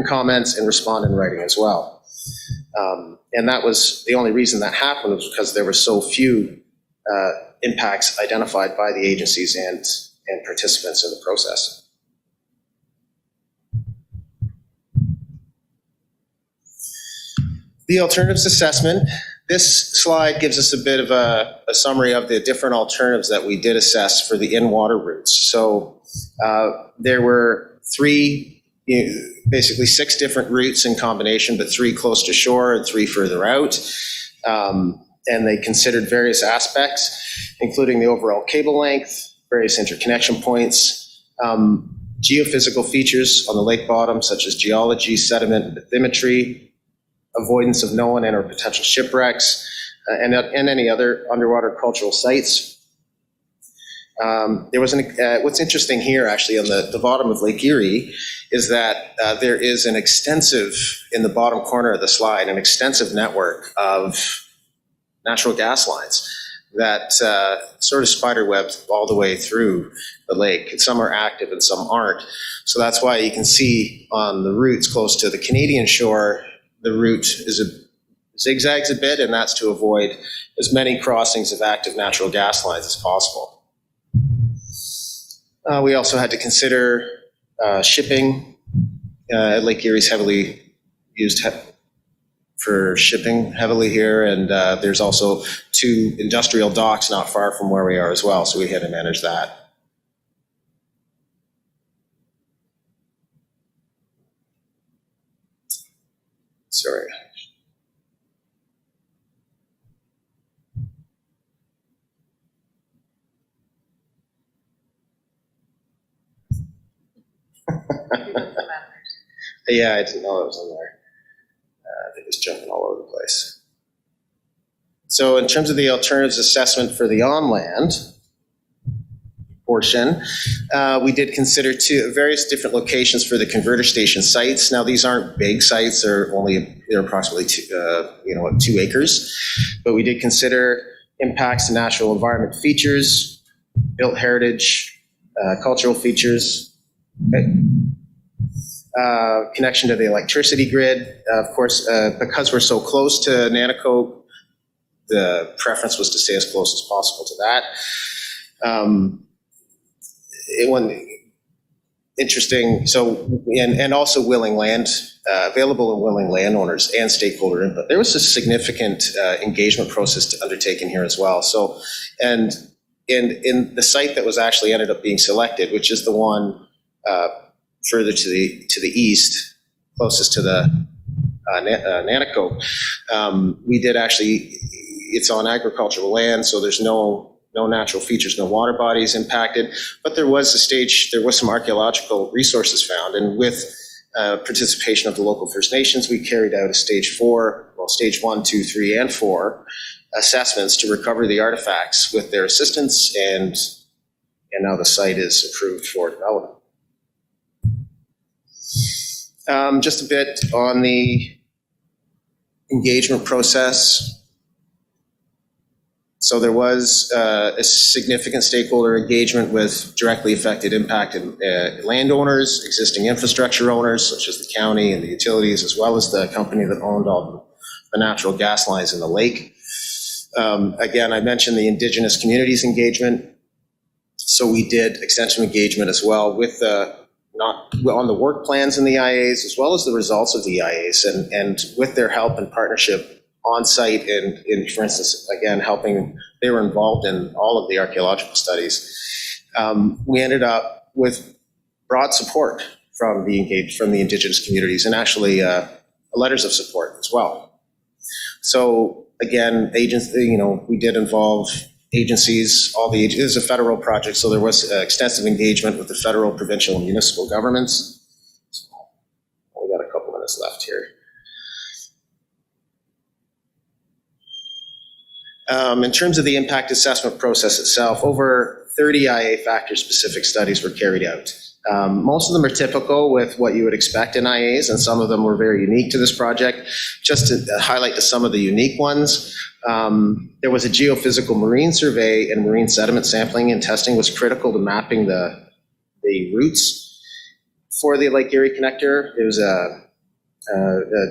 comments and respond in writing as well. And that was the only reason that happened, was because there were so few impacts identified by the agencies and participants in the process. The alternatives assessment. This slide gives us a bit of a summary of the different alternatives that we did assess for the in-water routes. So there were basically 6 different routes in combination, but 3 close to shore and 3 further out. And they considered various aspects, including the overall cable length, various interconnection points, geophysical features on the lake bottom, such as geology, sediment, bathymetry, avoidance of known and or potential shipwrecks, and any other underwater cultural sites. There was what's interesting here, actually, on the bottom of Lake Erie, is that there is an extensive, in the bottom corner of the slide, an extensive network of natural gas lines. that sort of spiderwebs all the way through the lake. Some are active and some aren't. So that's why you can see on the routes close to the Canadian shore, the route zigzags a bit, and that's to avoid as many crossings of active natural gas lines as possible. We also had to consider shipping. Lake Erie is heavily used for shipping heavily here, and there's also 2 industrial docks not far from where we are as well, so we had to manage that. Sorry. Yeah, I didn't know it was in there. I think it's jumping all over the place. So in terms of the alternatives assessment for the on-land portion, we did consider various different locations for the converter station sites. Now, these aren't big sites; they're approximately 2 acres. But we did consider impacts to natural environment features, built heritage, cultural features. Okay. Connection to the electricity grid. Of course, because we're so close to Nanticoke, the preference was to stay as close as possible to that. Interesting. So, and also willing land, available and willing landowners and stakeholder input. There was a significant engagement process undertaken here as well. So, and in the site that was actually ended up being selected, which is the one further to the east, closest to the Nanticoke, we did actually. It's on agricultural land, so there's no natural features, no water bodies impacted. But there was some archaeological resources found, and with participation of the local First Nations, we carried out a stage 1, 2, 3, and 4 assessments to recover the artifacts with their assistance, and now the site is approved for development. Just a bit on the engagement process. So there was a significant stakeholder engagement with directly affected impacted landowners, existing infrastructure owners, such as the county and the utilities, as well as the company that owned all the natural gas lines in the lake. Again, I mentioned the Indigenous communities engagement. So we did extensive engagement as well with on the work plans in the IAs, as well as the results of the IAs, and with their help and partnership on site, and for instance, again, they were involved in all of the archaeological studies. We ended up with broad support from the Indigenous communities, and actually letters of support as well. So again, we did involve agencies, it is a federal project, so there was extensive engagement with the federal, provincial, and municipal governments. So we got a couple minutes left here. In terms of the impact assessment process itself, over 30 IA factor-specific studies were carried out. Most of them are typical with what you would expect in IAs, and some of them were very unique to this project. Just to highlight some of the unique ones, there was a geophysical marine survey, and marine sediment sampling and testing was critical to mapping the routes for the Lake Erie connector. It was a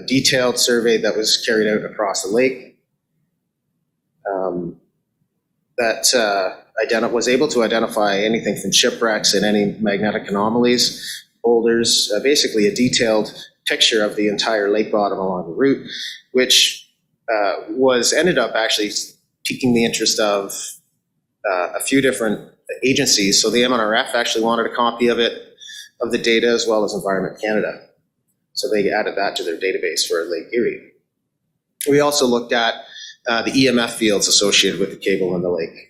detailed survey that was carried out across the lake. That was able to identify anything from shipwrecks and any magnetic anomalies, boulders, basically a detailed picture of the entire lake bottom along the route, which ended up actually piquing the interest of a few different agencies. So the MNRF actually wanted a copy of the data, as well as Environment Canada. So they added that to their database for Lake Erie. We also looked at the EMF fields associated with the cable in the lake.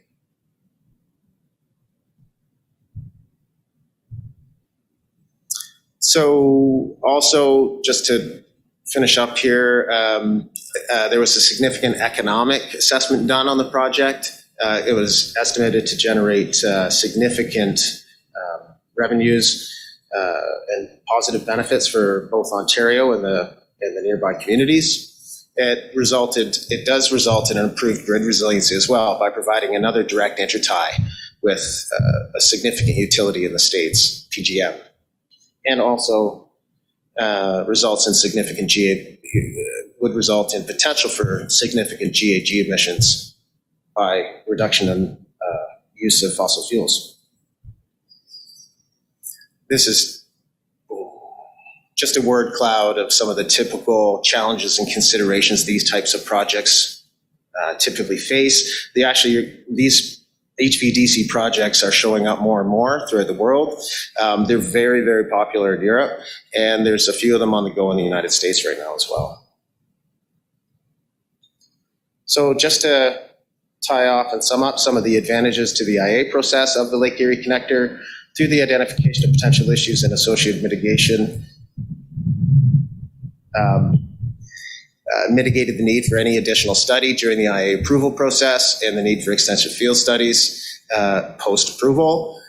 So also, just to finish up here, there was a significant economic assessment done on the project. It was estimated to generate significant revenues and positive benefits for both Ontario and the nearby communities. it does result in an improved grid resiliency as well by providing another direct intertie with a significant utility in the States, PGM, and also results in significant would result in potential for significant GHG emissions by reduction in use of fossil fuels. This is just a word cloud of some of the typical challenges and considerations these types of projects typically face. These HVDC projects are showing up more and more throughout the world. They're very, very popular in Europe, and there's a few of them on the go in the United States right now as well. So just to tie off and sum up some of the advantages to the IA process of the Lake Erie Connector through the identification of potential issues and associated mitigation, mitigated the need for any additional study during the IA approval process and the need for extensive field studies post-approval,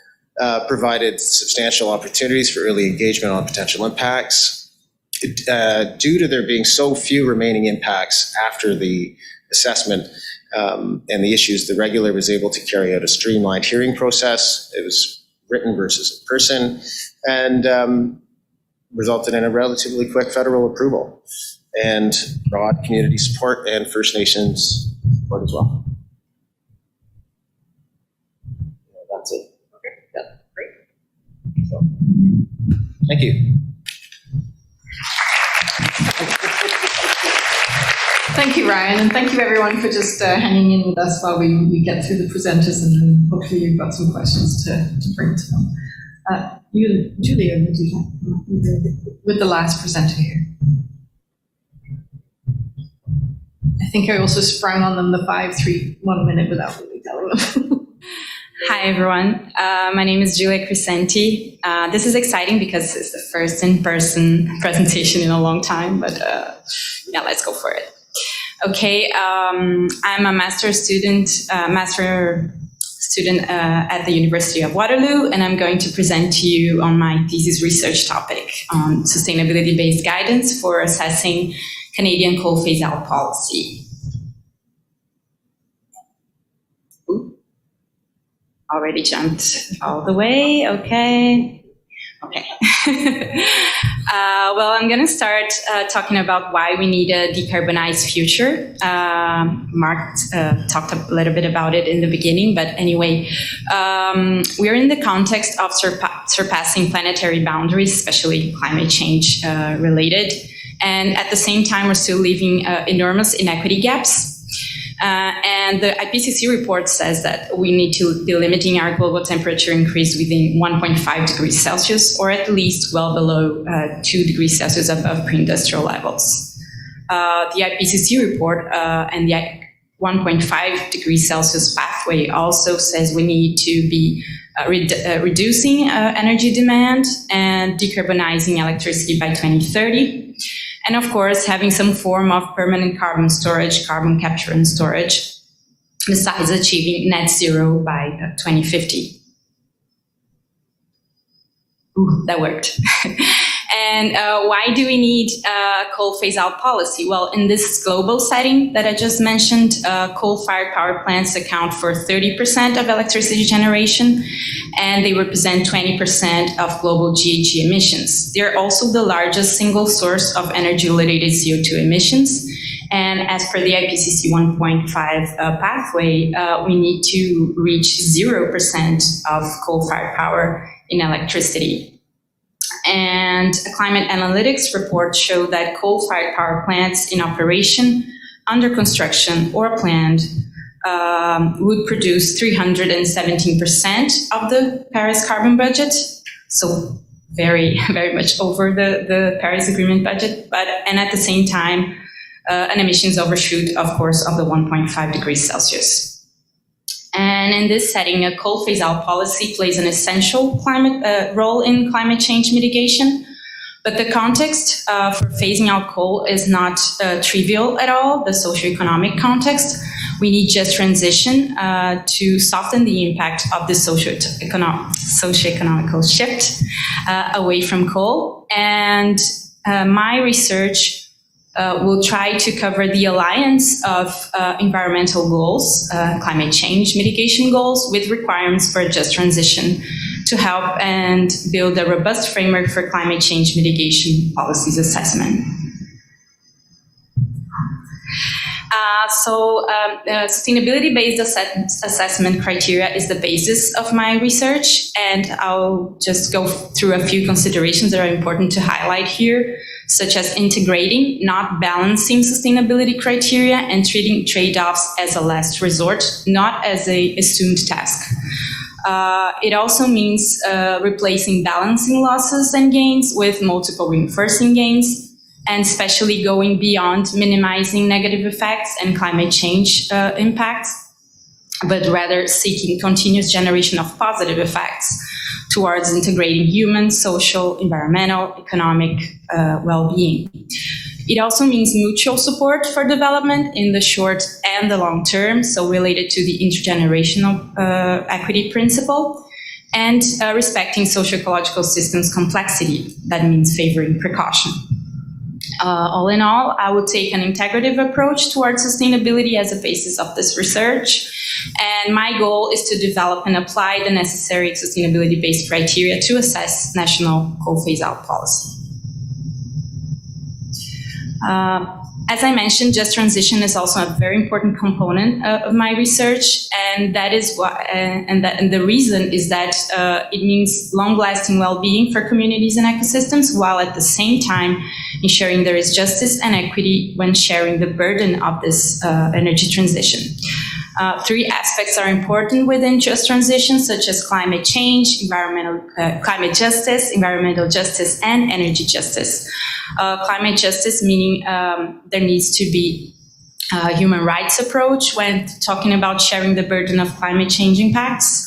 provided substantial opportunities for early engagement on potential impacts. Due to there being so few remaining impacts after the assessment and the issues, the regulator was able to carry out a streamlined hearing process. It was written versus in person, and resulted in a relatively quick federal approval and broad community support and First Nations support as well. That's it. Okay, yeah, great. So, thank you. Thank you, Ryan, and thank you everyone for just hanging in with us while we get through the presenters, and then hopefully you've got some questions to bring to them. Julia, would you like with the last presenter here? I think I also sprung on them the 5, 3, 1 minute without really telling them. Hi, everyone. My name is Julia Crescenti. This is exciting because it's the first in-person presentation in a long time, but yeah, let's go for it. Okay, I'm a master student at the University of Waterloo, and I'm going to present to you on my thesis research topic on sustainability-based guidance for assessing Canadian coal phase-out policy. Ooh. Already jumped all the way, okay. Well, I'm going to start talking about why we need a decarbonized future. Mark talked a little bit about it in the beginning, but anyway, we're in the context of surpassing planetary boundaries, especially climate change related. And at the same time, we're still leaving enormous inequity gaps. And the IPCC report says that we need to be limiting our global temperature increase within 1.5 degrees Celsius, or at least well below 2 degrees Celsius above pre-industrial levels. The IPCC report and the 1.5 degrees Celsius pathway also says we need to be reducing energy demand and decarbonizing electricity by 2030. And of course, having some form of permanent carbon storage, carbon capture and storage, besides achieving net zero by 2050. Ooh, that worked. And why do we need a coal phase-out policy? Well, in this global setting that I just mentioned, coal-fired power plants account for 30% of electricity generation, and they represent 20% of global GHG emissions. They're also the largest single source of energy-related CO2 emissions. And as per the IPCC 1.5 pathway, we need to reach 0% of coal-fired power in electricity. And a climate analytics report show that coal-fired power plants in operation, under construction, or planned would produce 317% of the Paris carbon budget. So very, very much over the Paris Agreement budget, and at the same time, an emissions overshoot, of course, of the 1.5 degrees Celsius. And in this setting, a coal phase-out policy plays an essential role in climate change mitigation. But the context for phasing out coal is not trivial at all, the socioeconomic context. We need just transition to soften the impact of the socioeconomical shift away from coal. And my research will try to cover the alliance of environmental goals, climate change mitigation goals, with requirements for a just transition to help and build a robust framework for climate change mitigation policies assessment. Sustainability-based assessment criteria is the basis of my research, and I'll just go through a few considerations that are important to highlight here, such as integrating, not balancing sustainability criteria, and treating trade-offs as a last resort, not as an assumed task. It also means replacing balancing losses and gains with multiple reinforcing gains, and especially going beyond minimizing negative effects and climate change impacts, but rather seeking continuous generation of positive effects towards integrating human, social, environmental, economic well-being. It also means mutual support for development in the short and the long term, so related to the intergenerational equity principle, and respecting socio-ecological systems complexity. That means favoring precaution. All in all, I would take an integrative approach towards sustainability as a basis of this research. And my goal is to develop and apply the necessary sustainability-based criteria to assess national coal phase-out policy. As I mentioned, just transition is also a very important component of my research, and that is why. And the reason is that it means long-lasting well-being for communities and ecosystems, while at the same time ensuring there is justice and equity when sharing the burden of this energy transition. Three aspects are important within just transition, such as climate change, climate justice, environmental justice, and energy justice. Climate justice meaning there needs to be a human rights approach when talking about sharing the burden of climate change impacts.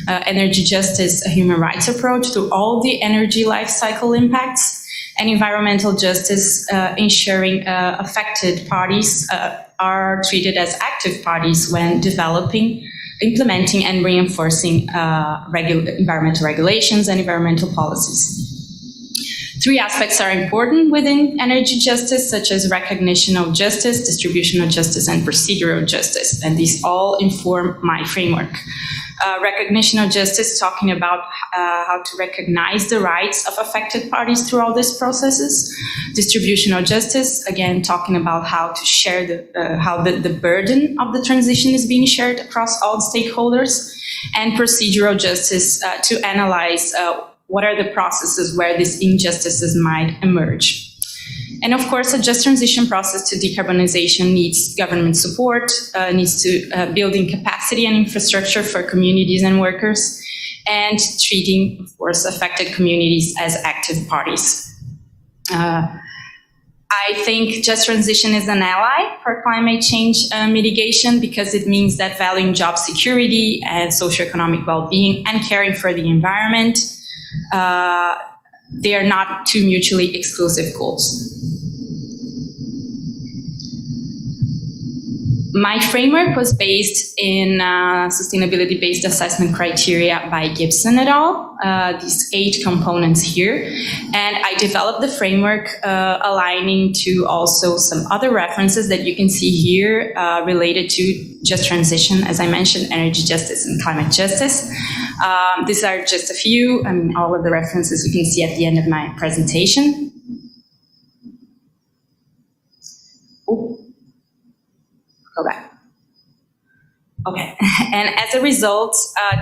Energy justice, a human rights approach to all the energy life cycle impacts. And environmental justice, ensuring affected parties are treated as active parties when developing, implementing, and reinforcing environmental regulations and environmental policies. Three aspects are important within energy justice, such as recognition of justice, distributional justice, and procedural justice, and these all inform my framework. Recognition of justice, talking about how to recognize the rights of affected parties through all these processes. Distributional justice, again, talking about how to share how the burden of the transition is being shared across all stakeholders. And procedural justice, to analyze what are the processes where these injustices might emerge. And of course, a just transition process to decarbonization needs government support, needs to building capacity and infrastructure for communities and workers, and treating, of course, affected communities as active parties. I think just transition is an ally for climate change mitigation, because it means that valuing job security and socioeconomic well-being and caring for the environment, they are not two mutually exclusive goals. My framework was based in sustainability-based assessment criteria by Gibson et al., these 8 components here. And I developed the framework aligning to also some other references that you can see here related to just transition, as I mentioned, energy justice and climate justice. These are just a few, all of the references you can see at the end of my presentation. Ooh. Go back. Okay, and as a result,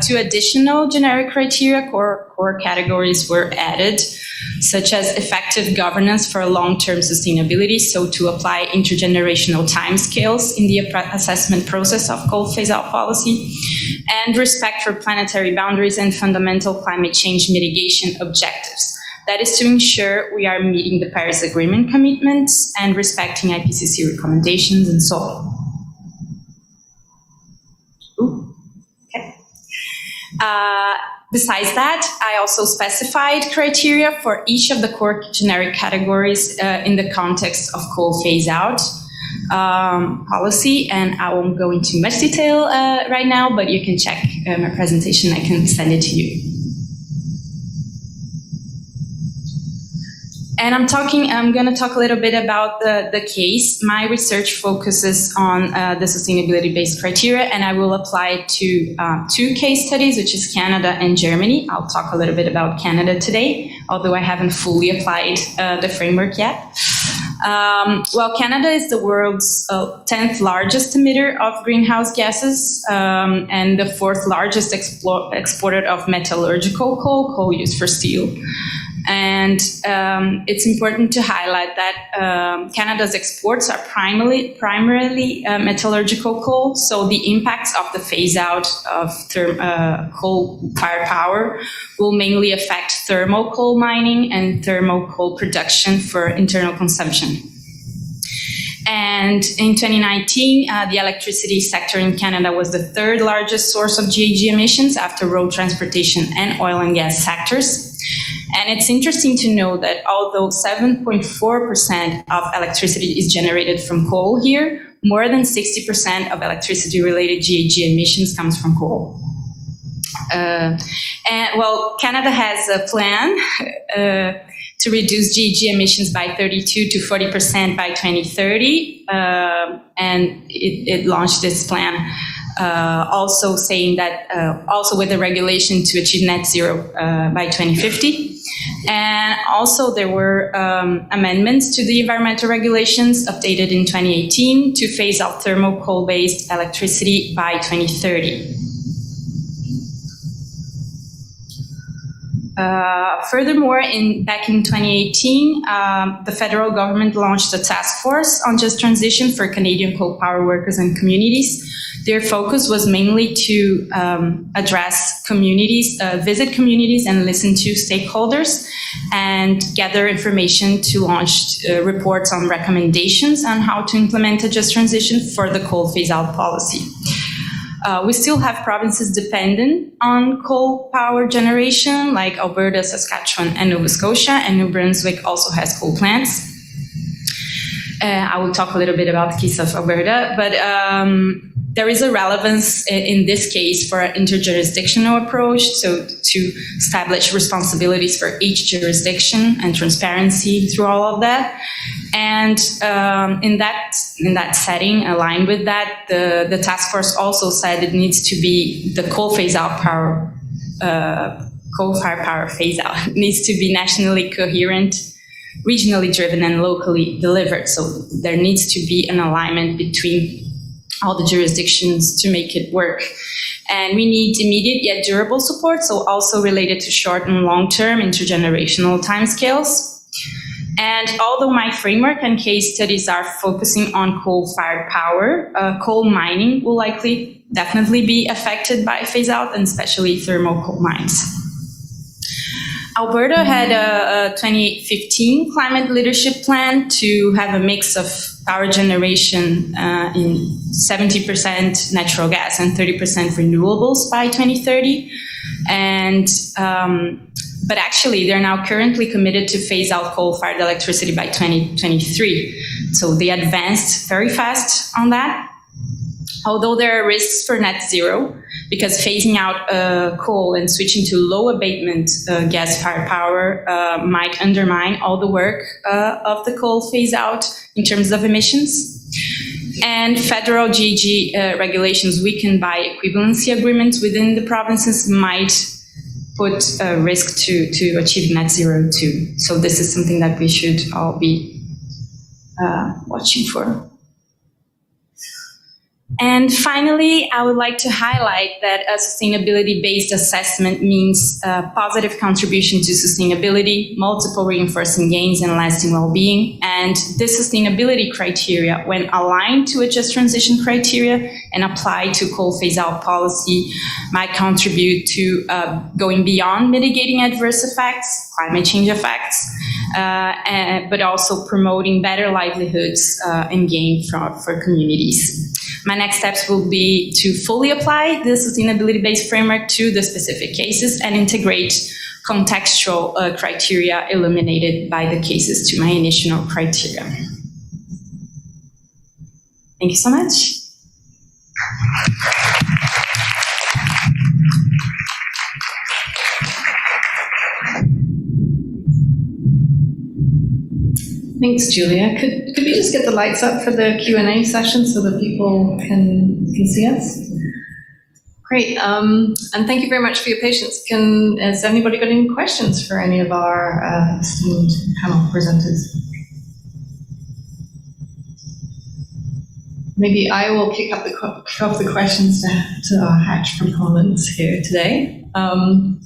2 additional generic criteria, core categories were added, such as effective governance for long-term sustainability, so to apply intergenerational timescales in the assessment process of coal phase-out policy, and respect for planetary boundaries and fundamental climate change mitigation objectives. That is to ensure we are meeting the Paris Agreement commitments and respecting IPCC recommendations and so on. Okay. Besides that, I also specified criteria for each of the core generic categories in the context of coal phase-out policy, and I won't go into much detail right now, but you can check my presentation. I can send it to you. And I'm going to talk a little bit about the case. My research focuses on the sustainability-based criteria, and I will apply it to 2 case studies, which is Canada and Germany. I'll talk a little bit about Canada today, although I haven't fully applied the framework yet. Well, Canada is the world's 10th largest emitter of greenhouse gases and the 4th largest exporter of metallurgical coal used for steel. And it's important to highlight that Canada's exports are primarily metallurgical coal, so the impacts of the phase-out of coal-fired power will mainly affect thermal coal mining and thermal coal production for internal consumption. And in 2019, the electricity sector in Canada was the 3rd largest source of GHG emissions after road transportation and oil and gas sectors. And it's interesting to know that although 7.4% of electricity is generated from coal here, more than 60% of electricity-related GHG emissions comes from coal. And well, Canada has a plan to reduce GHG emissions by 32 to 40% by 2030, and it launched this plan. Also saying that, also with a regulation to achieve net zero by 2050. And also there were amendments to the environmental regulations updated in 2018 to phase out thermal coal-based electricity by 2030. Furthermore, back in 2018, the federal government launched a task force on just transition for Canadian coal power workers and communities. Their focus was mainly to address communities, visit communities and listen to stakeholders and gather information to launch reports on recommendations on how to implement a just transition for the coal phase-out policy. We still have provinces dependent on coal power generation, like Alberta, Saskatchewan, and Nova Scotia, and New Brunswick also has coal plants. I will talk a little bit about the case of Alberta, but there is a relevance in this case for an interjurisdictional approach, so to establish responsibilities for each jurisdiction and transparency through all of that. And in that setting, aligned with that, the task force also said it needs to be the coal phase-out power, coal-fired power phase-out needs to be nationally coherent, regionally driven, and locally delivered. So there needs to be an alignment between all the jurisdictions to make it work. And we need immediate yet durable support, so also related to short and long-term intergenerational timescales. And although my framework and case studies are focusing on coal-fired power, coal mining will definitely be affected by phase-out, and especially thermal coal mines. Alberta had a 2015 climate leadership plan to have a mix of power generation in 70% natural gas and 30% renewables by 2030. And but actually, they're now currently committed to phase out coal-fired electricity by 2023. So they advanced very fast on that. Although there are risks for net zero, because phasing out coal and switching to low abatement gas-fired power might undermine all the work of the coal phase-out in terms of emissions. And federal GHG regulations weakened by equivalency agreements within the provinces might put a risk to achieve net zero too. So this is something that we should all be watching for. And finally, I would like to highlight that a sustainability-based assessment means a positive contribution to sustainability, multiple reinforcing gains, and lasting well-being. And this sustainability criteria, when aligned to a just transition criteria and applied to coal phase-out policy, might contribute to going beyond mitigating adverse effects, climate change effects, but also promoting better livelihoods and gain for communities. My next steps will be to fully apply the sustainability-based framework to the specific cases and integrate contextual criteria eliminated by the cases to my initial criteria. Thank you so much. Thanks, Julia. Could we just get the lights up for the Q&A session so that people can see us? Great, and thank you very much for your patience. Has anybody got any questions for any of our esteemed panel presenters? Maybe I will kick off the questions to our Hatch proponents here today. And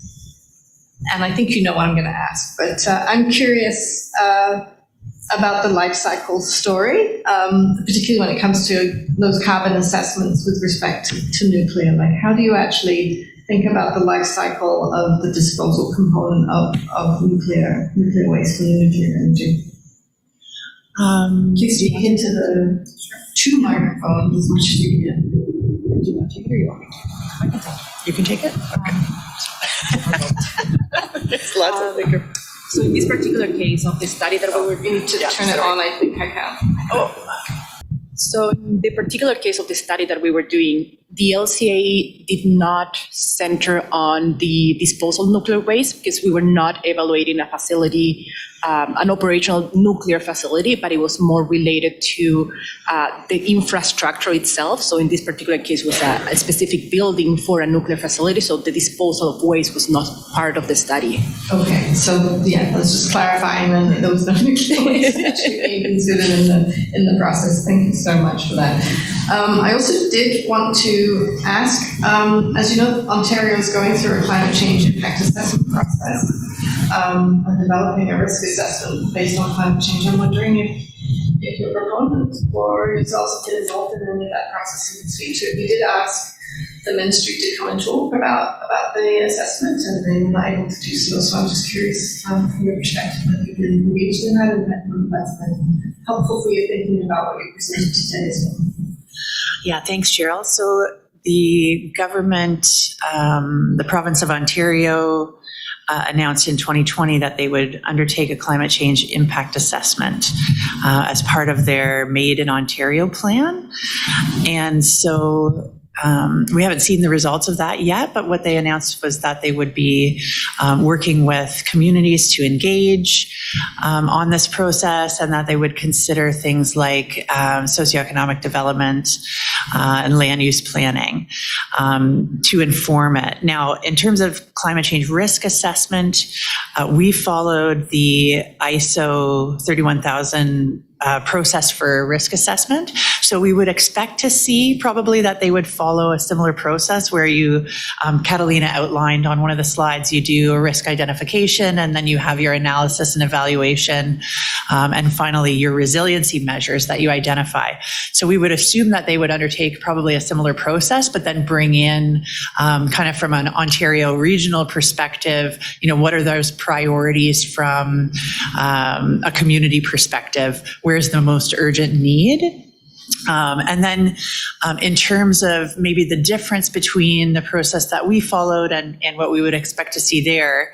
I think you know what I'm going to ask, but I'm curious about the life cycle story, particularly when it comes to those carbon assessments with respect to nuclear. Like, how do you actually think about the life cycle of the disposal component of nuclear waste and nuclear energy? Please speak into the two microphones as much as you can. Do you want to take it or you want me to? You can take it? Okay. Lots of bigger. So in this particular case of the study that we were You need to turn it on, I think I can. So in the particular case of the study that we were doing, the LCA did not center on the disposal of nuclear waste because we were not evaluating a facility, an operational nuclear facility, but it was more related to the infrastructure itself. So in this particular case, it was a specific building for a nuclear facility, so the disposal of waste was not part of the study. Okay, so yeah, let's just clarify, and then there was no nuclear waste actually being considered in the process. Thank you so much for that. I also did want to ask, as you know, Ontario is going through a climate change impact assessment process and developing a risk assessment based on climate change. I'm wondering if your proponent or yourselves have been involved in any of that process and can speak to it. We did ask the ministry to come and talk about the assessment, and they were not able to do so. So I'm just curious from your perspective that you've been engaged in that, and that's been helpful for you thinking about what you presented today as well. Yeah, thanks, Cheryl. So the government, the province of Ontario, announced in 2020 that they would undertake a climate change impact assessment as part of their Made in Ontario plan. And so we haven't seen the results of that yet, but what they announced was that they would be working with communities to engage on this process, and that they would consider things like socioeconomic development and land use planning to inform it. Now, in terms of climate change risk assessment, we followed the ISO 31000 process for risk assessment. So we would expect to see probably that they would follow a similar process where you, Catalina outlined on one of the slides, you do a risk identification, and then you have your analysis and evaluation, and finally your resiliency measures that you identify. So we would assume that they would undertake probably a similar process, but then bring in kind of from an Ontario regional perspective, what are those priorities from a community perspective? Where's the most urgent need? And then in terms of maybe the difference between the process that we followed and what we would expect to see there,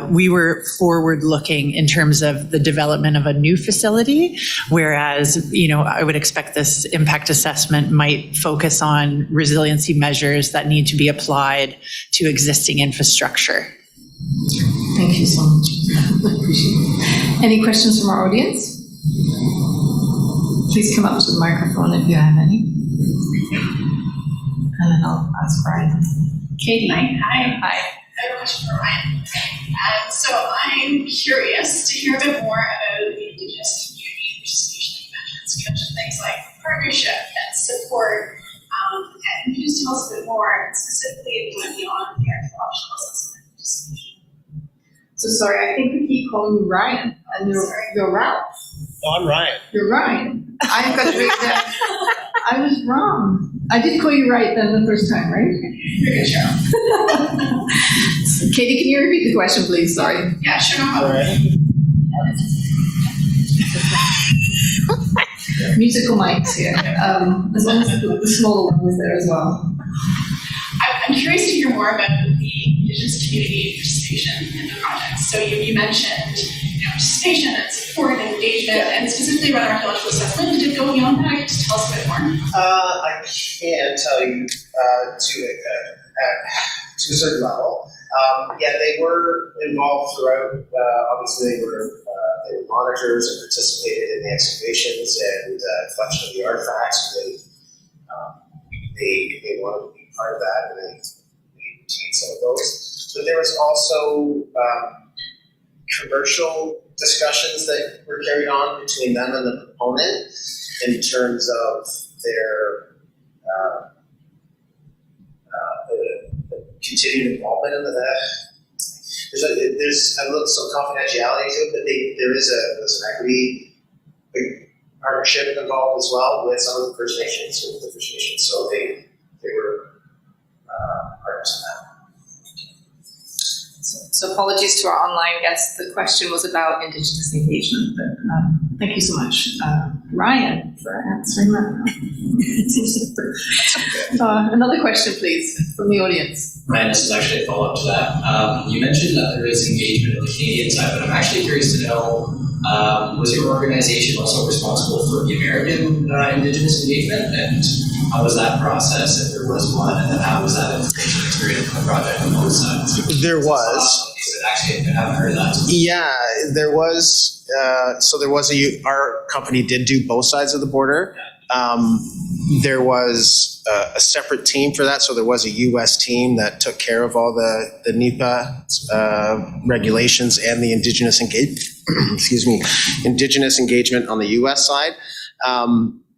we were forward-looking in terms of the development of a new facility, whereas, I would expect this impact assessment might focus on resiliency measures that need to be applied to existing infrastructure. Thank you so much. Appreciate it. Any questions from our audience? Please come up to the microphone if you have any. And then I'll ask Brian. Katie. Hi. Hi. I have a question for Ryan. So I'm curious to hear a bit more about the Indigenous community participation that you mentioned. So you mentioned things like partnership and support. And can you just tell us a bit more specifically if you went beyond the archaeological assessment participation? So sorry, I think we keep calling you Ryan, and you're Ralph. No, I'm Ryan. You're Ryan. I've got to read that. I was wrong. I did call you right then the first time, right? You're good, Cheryl. Katie, can you repeat the question, please? Sorry. Yeah, sure. No All problem. right. Musical mics here. As long as the smaller one was there as well. I'm curious to hear more about the Indigenous community participation in the project. So you mentioned participation and support and engagement, and specifically around archaeological assessment. Did it go beyond that? Just tell us a bit more. I can tell you to a certain level. Yeah, they were involved throughout. Obviously, they were monitors and participated in the excavations and collection of the artifacts. They wanted to be part of that, and they retained some of those. But there was also commercial discussions that were carried on between them and the proponent in terms of their continued involvement in there's a little some confidentiality to it, but there's an equity partnership involved as well with some of the First Nations, so they were partners in that. So apologies to our online guests. The question was about Indigenous engagement, but thank you so much, Ryan, for answering that. Another question, please, from the audience. Ryan, this is actually a follow-up to that. You mentioned that there is engagement on the Canadian side, but I'm actually curious to know, was your organization also responsible for the American Indigenous engagement? And how was that process, if there was one, and then how was that information integrated in the project on both sides? There was. Actually, I haven't heard of that. Yeah, there was. So there was our company did do both sides of the border. There was a separate team for that. So there was a U.S. team that took care of all the NEPA regulations and the Indigenous Indigenous engagement on the U.S. side.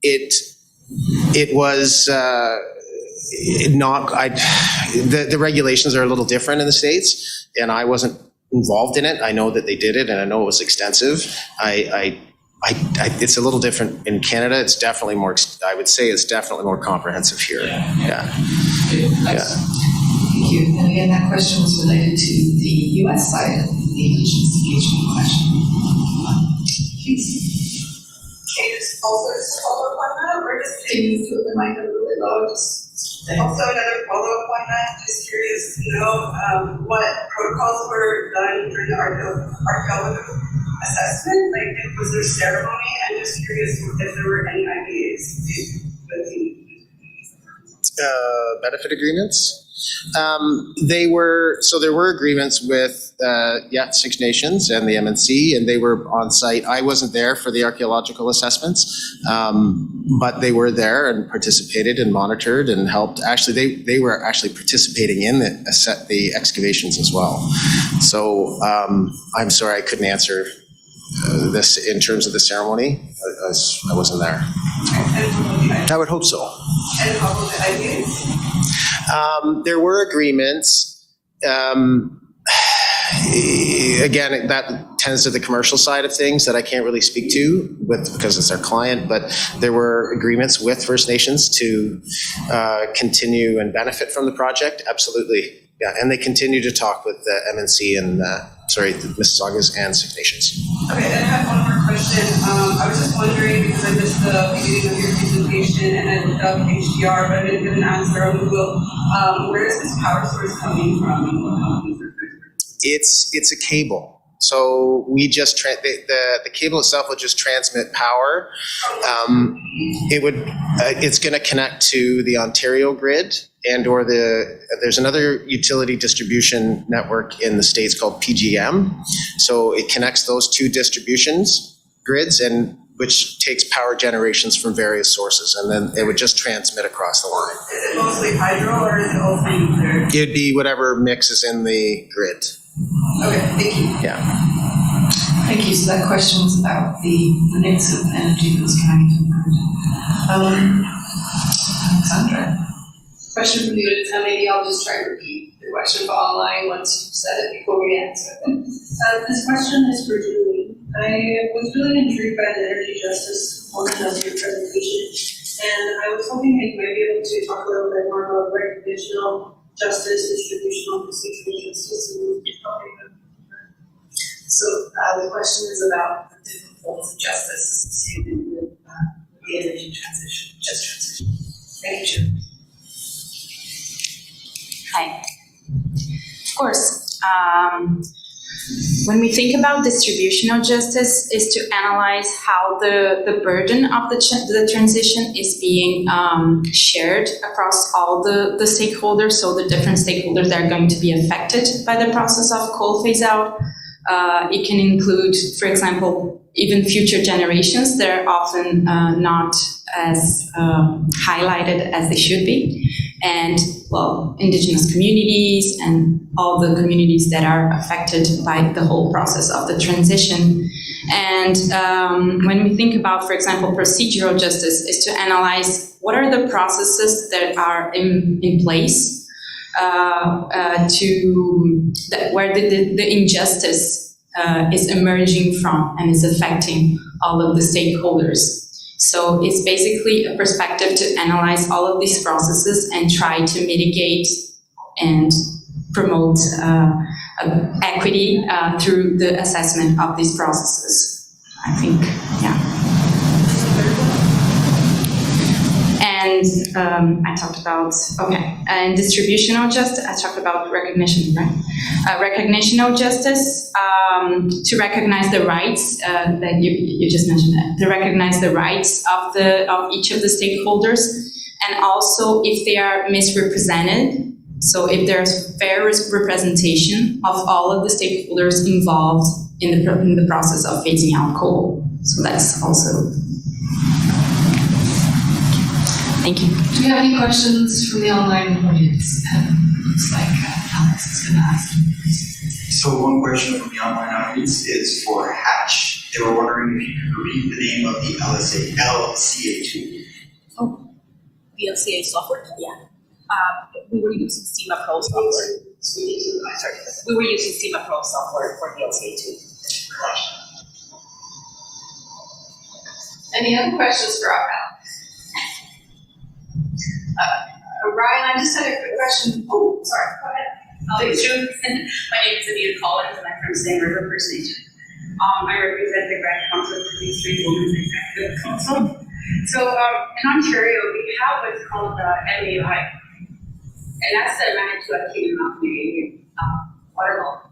It was not. The regulations are a little different in the States, and I wasn't involved in it. I know that they did it, and I know it was extensive. It's a little different in Canada. It's definitely more. I would say it's definitely more comprehensive here. Yeah. Thank you. And again, that question was related to the U.S. side of the Indigenous engagement question. Please. Okay, just also just follow up on that, or just can you put the mic a little bit low? Also another follow-up on that, just curious to know what protocols were done during the archaeological assessment, like was there ceremony? I'm just curious if there were any ideas with the benefit agreements. There were agreements with Six Nations and the MNC, and they were on site. I wasn't there for the archaeological assessments, but they were there and participated and monitored and helped. Actually, they were actually participating in the excavations as well. So I'm sorry I couldn't answer this in terms of the ceremony. I wasn't there. I would hope so. And how were the ideas? There were agreements. Again, that tends to the commercial side of things that I can't really speak to because it's our client, but there were agreements with First Nations to continue and benefit from the project. Absolutely. Yeah, and they continue to talk with the MNC and the Mississaugas and Six Nations. Okay, then I have one more question. I was just wondering, because I missed the beginning of your presentation and I looked up HDR, but I didn't get an answer on Google. Where is this power source coming from? It's a cable. So we just the cable itself will just transmit power. It's going to connect to the Ontario grid and/or there's another utility distribution network in the States called PGM. So it connects those two distributions grids and which takes power generations from various sources, and then it would just transmit across the line. Is it mostly hydro or is it also nuclear? It'd be whatever mix is in the grid. Okay, thank you. Yeah. Thank you. So that question was about the mix of energy that was coming from the grid. Alexandra. Question from the audience, and maybe I'll just try to repeat the question for online once you've said it before we answer it. This question is for Julie. I was really intrigued by the energy justice component of your presentation, and I was hoping that you might be able to talk a little bit more about recognitional justice, distributional, procedural justice, and So the question is about the different forms of justice associated with the energy transition, just transition. Thank you. Hi. Of course. When we think about distributional justice, is to analyze how the burden of the transition is being shared across all the stakeholders, so the different stakeholders that are going to be affected by the process of coal phase out. It can include, for example, even future generations that are often not as highlighted as they should be. And, well, indigenous communities and all the communities that are affected by the whole process of the transition. And when we think about, for example, procedural justice, is to analyze what are the processes that are in place where the injustice is emerging from and is affecting all of the stakeholders. So it's basically a perspective to analyze all of these processes and try to mitigate and promote equity through the assessment of these processes, I think, yeah. And I talked about, and distributional justice, I talked about recognition, right? Recognitional justice, to recognize the rights that you just mentioned, to recognize the rights of each of the stakeholders, and also if they are misrepresented, so if there's fair representation of all of the stakeholders involved in the process of phasing out coal. So that's also. Thank you. Do you have any questions from the online audience? Looks like Alex is going to ask. So one question from the online audience is for Hatch. They were wondering if you could repeat the name of the LCA2. Oh, the LCA software? Yeah. We were using SEMA Pro software. We were using SEMA Pro software for the LCA2. Any other questions for our panel? Ryan, I just had a quick question. Oh, sorry, go ahead. My name is Anita Collins, and I'm from Sand River First Nation. I represent the Grand Council for the Three Women's Executive Council. So in Ontario, we have what's called the MAI, and that's the Manitoba Kingdom of Canadian water law.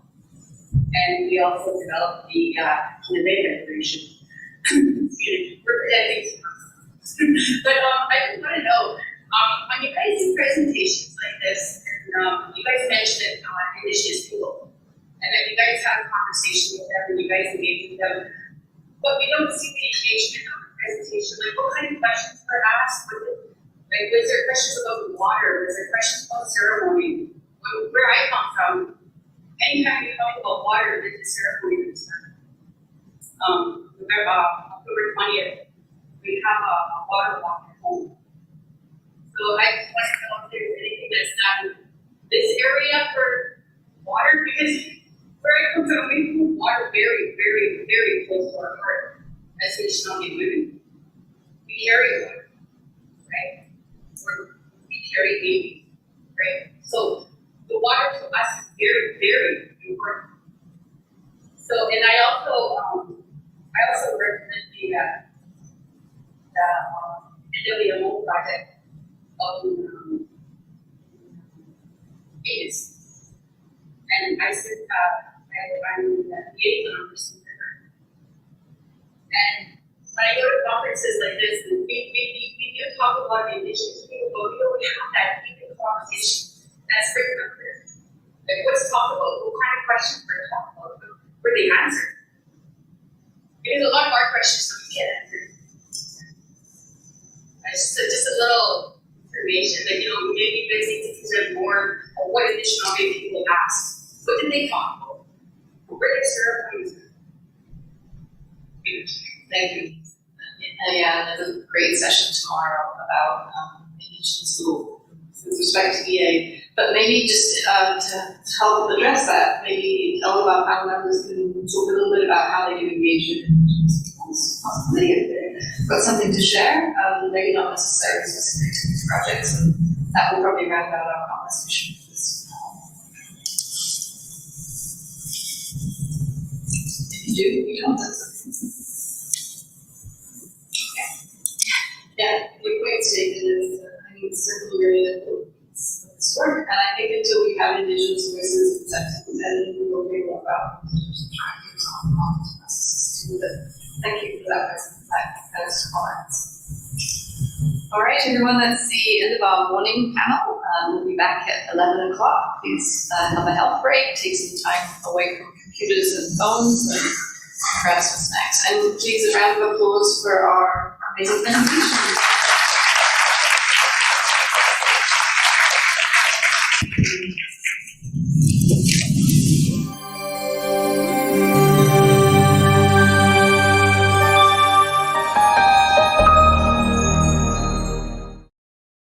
And we also developed the Canada Declaration. We're presenting but I just want to know, when you guys do presentations like this, and you guys mentioned Indigenous people, and then you guys have a conversation with them, and you guys engage with them, but we don't see the engagement of the presentation. Like, what kind of questions were asked? Like, was there questions about water? Was there questions about ceremony? Where I come from, anytime you talk about water, there's a ceremony that's done. October 20th, we have a water walk at home. So I just want to know if there's anything that's done this area for water, because where I come from, we put water very, very, very close to our heart as Anishinaabe women. We carry water, right? We carry babies, right? So the water to us is very, very important. So, and I also represent the NWMO project of Venus. And I said, I'm the liaison for Sand River. And when I go to conferences like this, we do talk about the Indigenous people, but we don't have that deep conversation that's written up there. Like, what's talked about? What kind of questions were talked about? Were they answered? Because a lot of our questions don't get answered. Just a little information that, maybe you guys need to present more of what Anishinaabe people ask. What did they talk about? Where their ceremonies? Thank you. Yeah, there's a great session tomorrow about Indigenous school with respect to EA. But maybe just to help address that, maybe all of our panel members can talk a little bit about how they do engage with Indigenous peoples. Possibly if they've got something to share, maybe not necessarily specific to these projects, and that will probably round out our conversation for this. If you do, you don't. Yeah, the point statement is I think it's a area that this work, and I think until we have Indigenous voices and sexes, then we will figure out. Thank you for those comments. All right, everyone, that's the end of our morning panel. We'll be back at 11 o'clock. Please have a health break, take some time away from computers and phones, and grab some snacks. And please, a round of applause for our amazing presentations.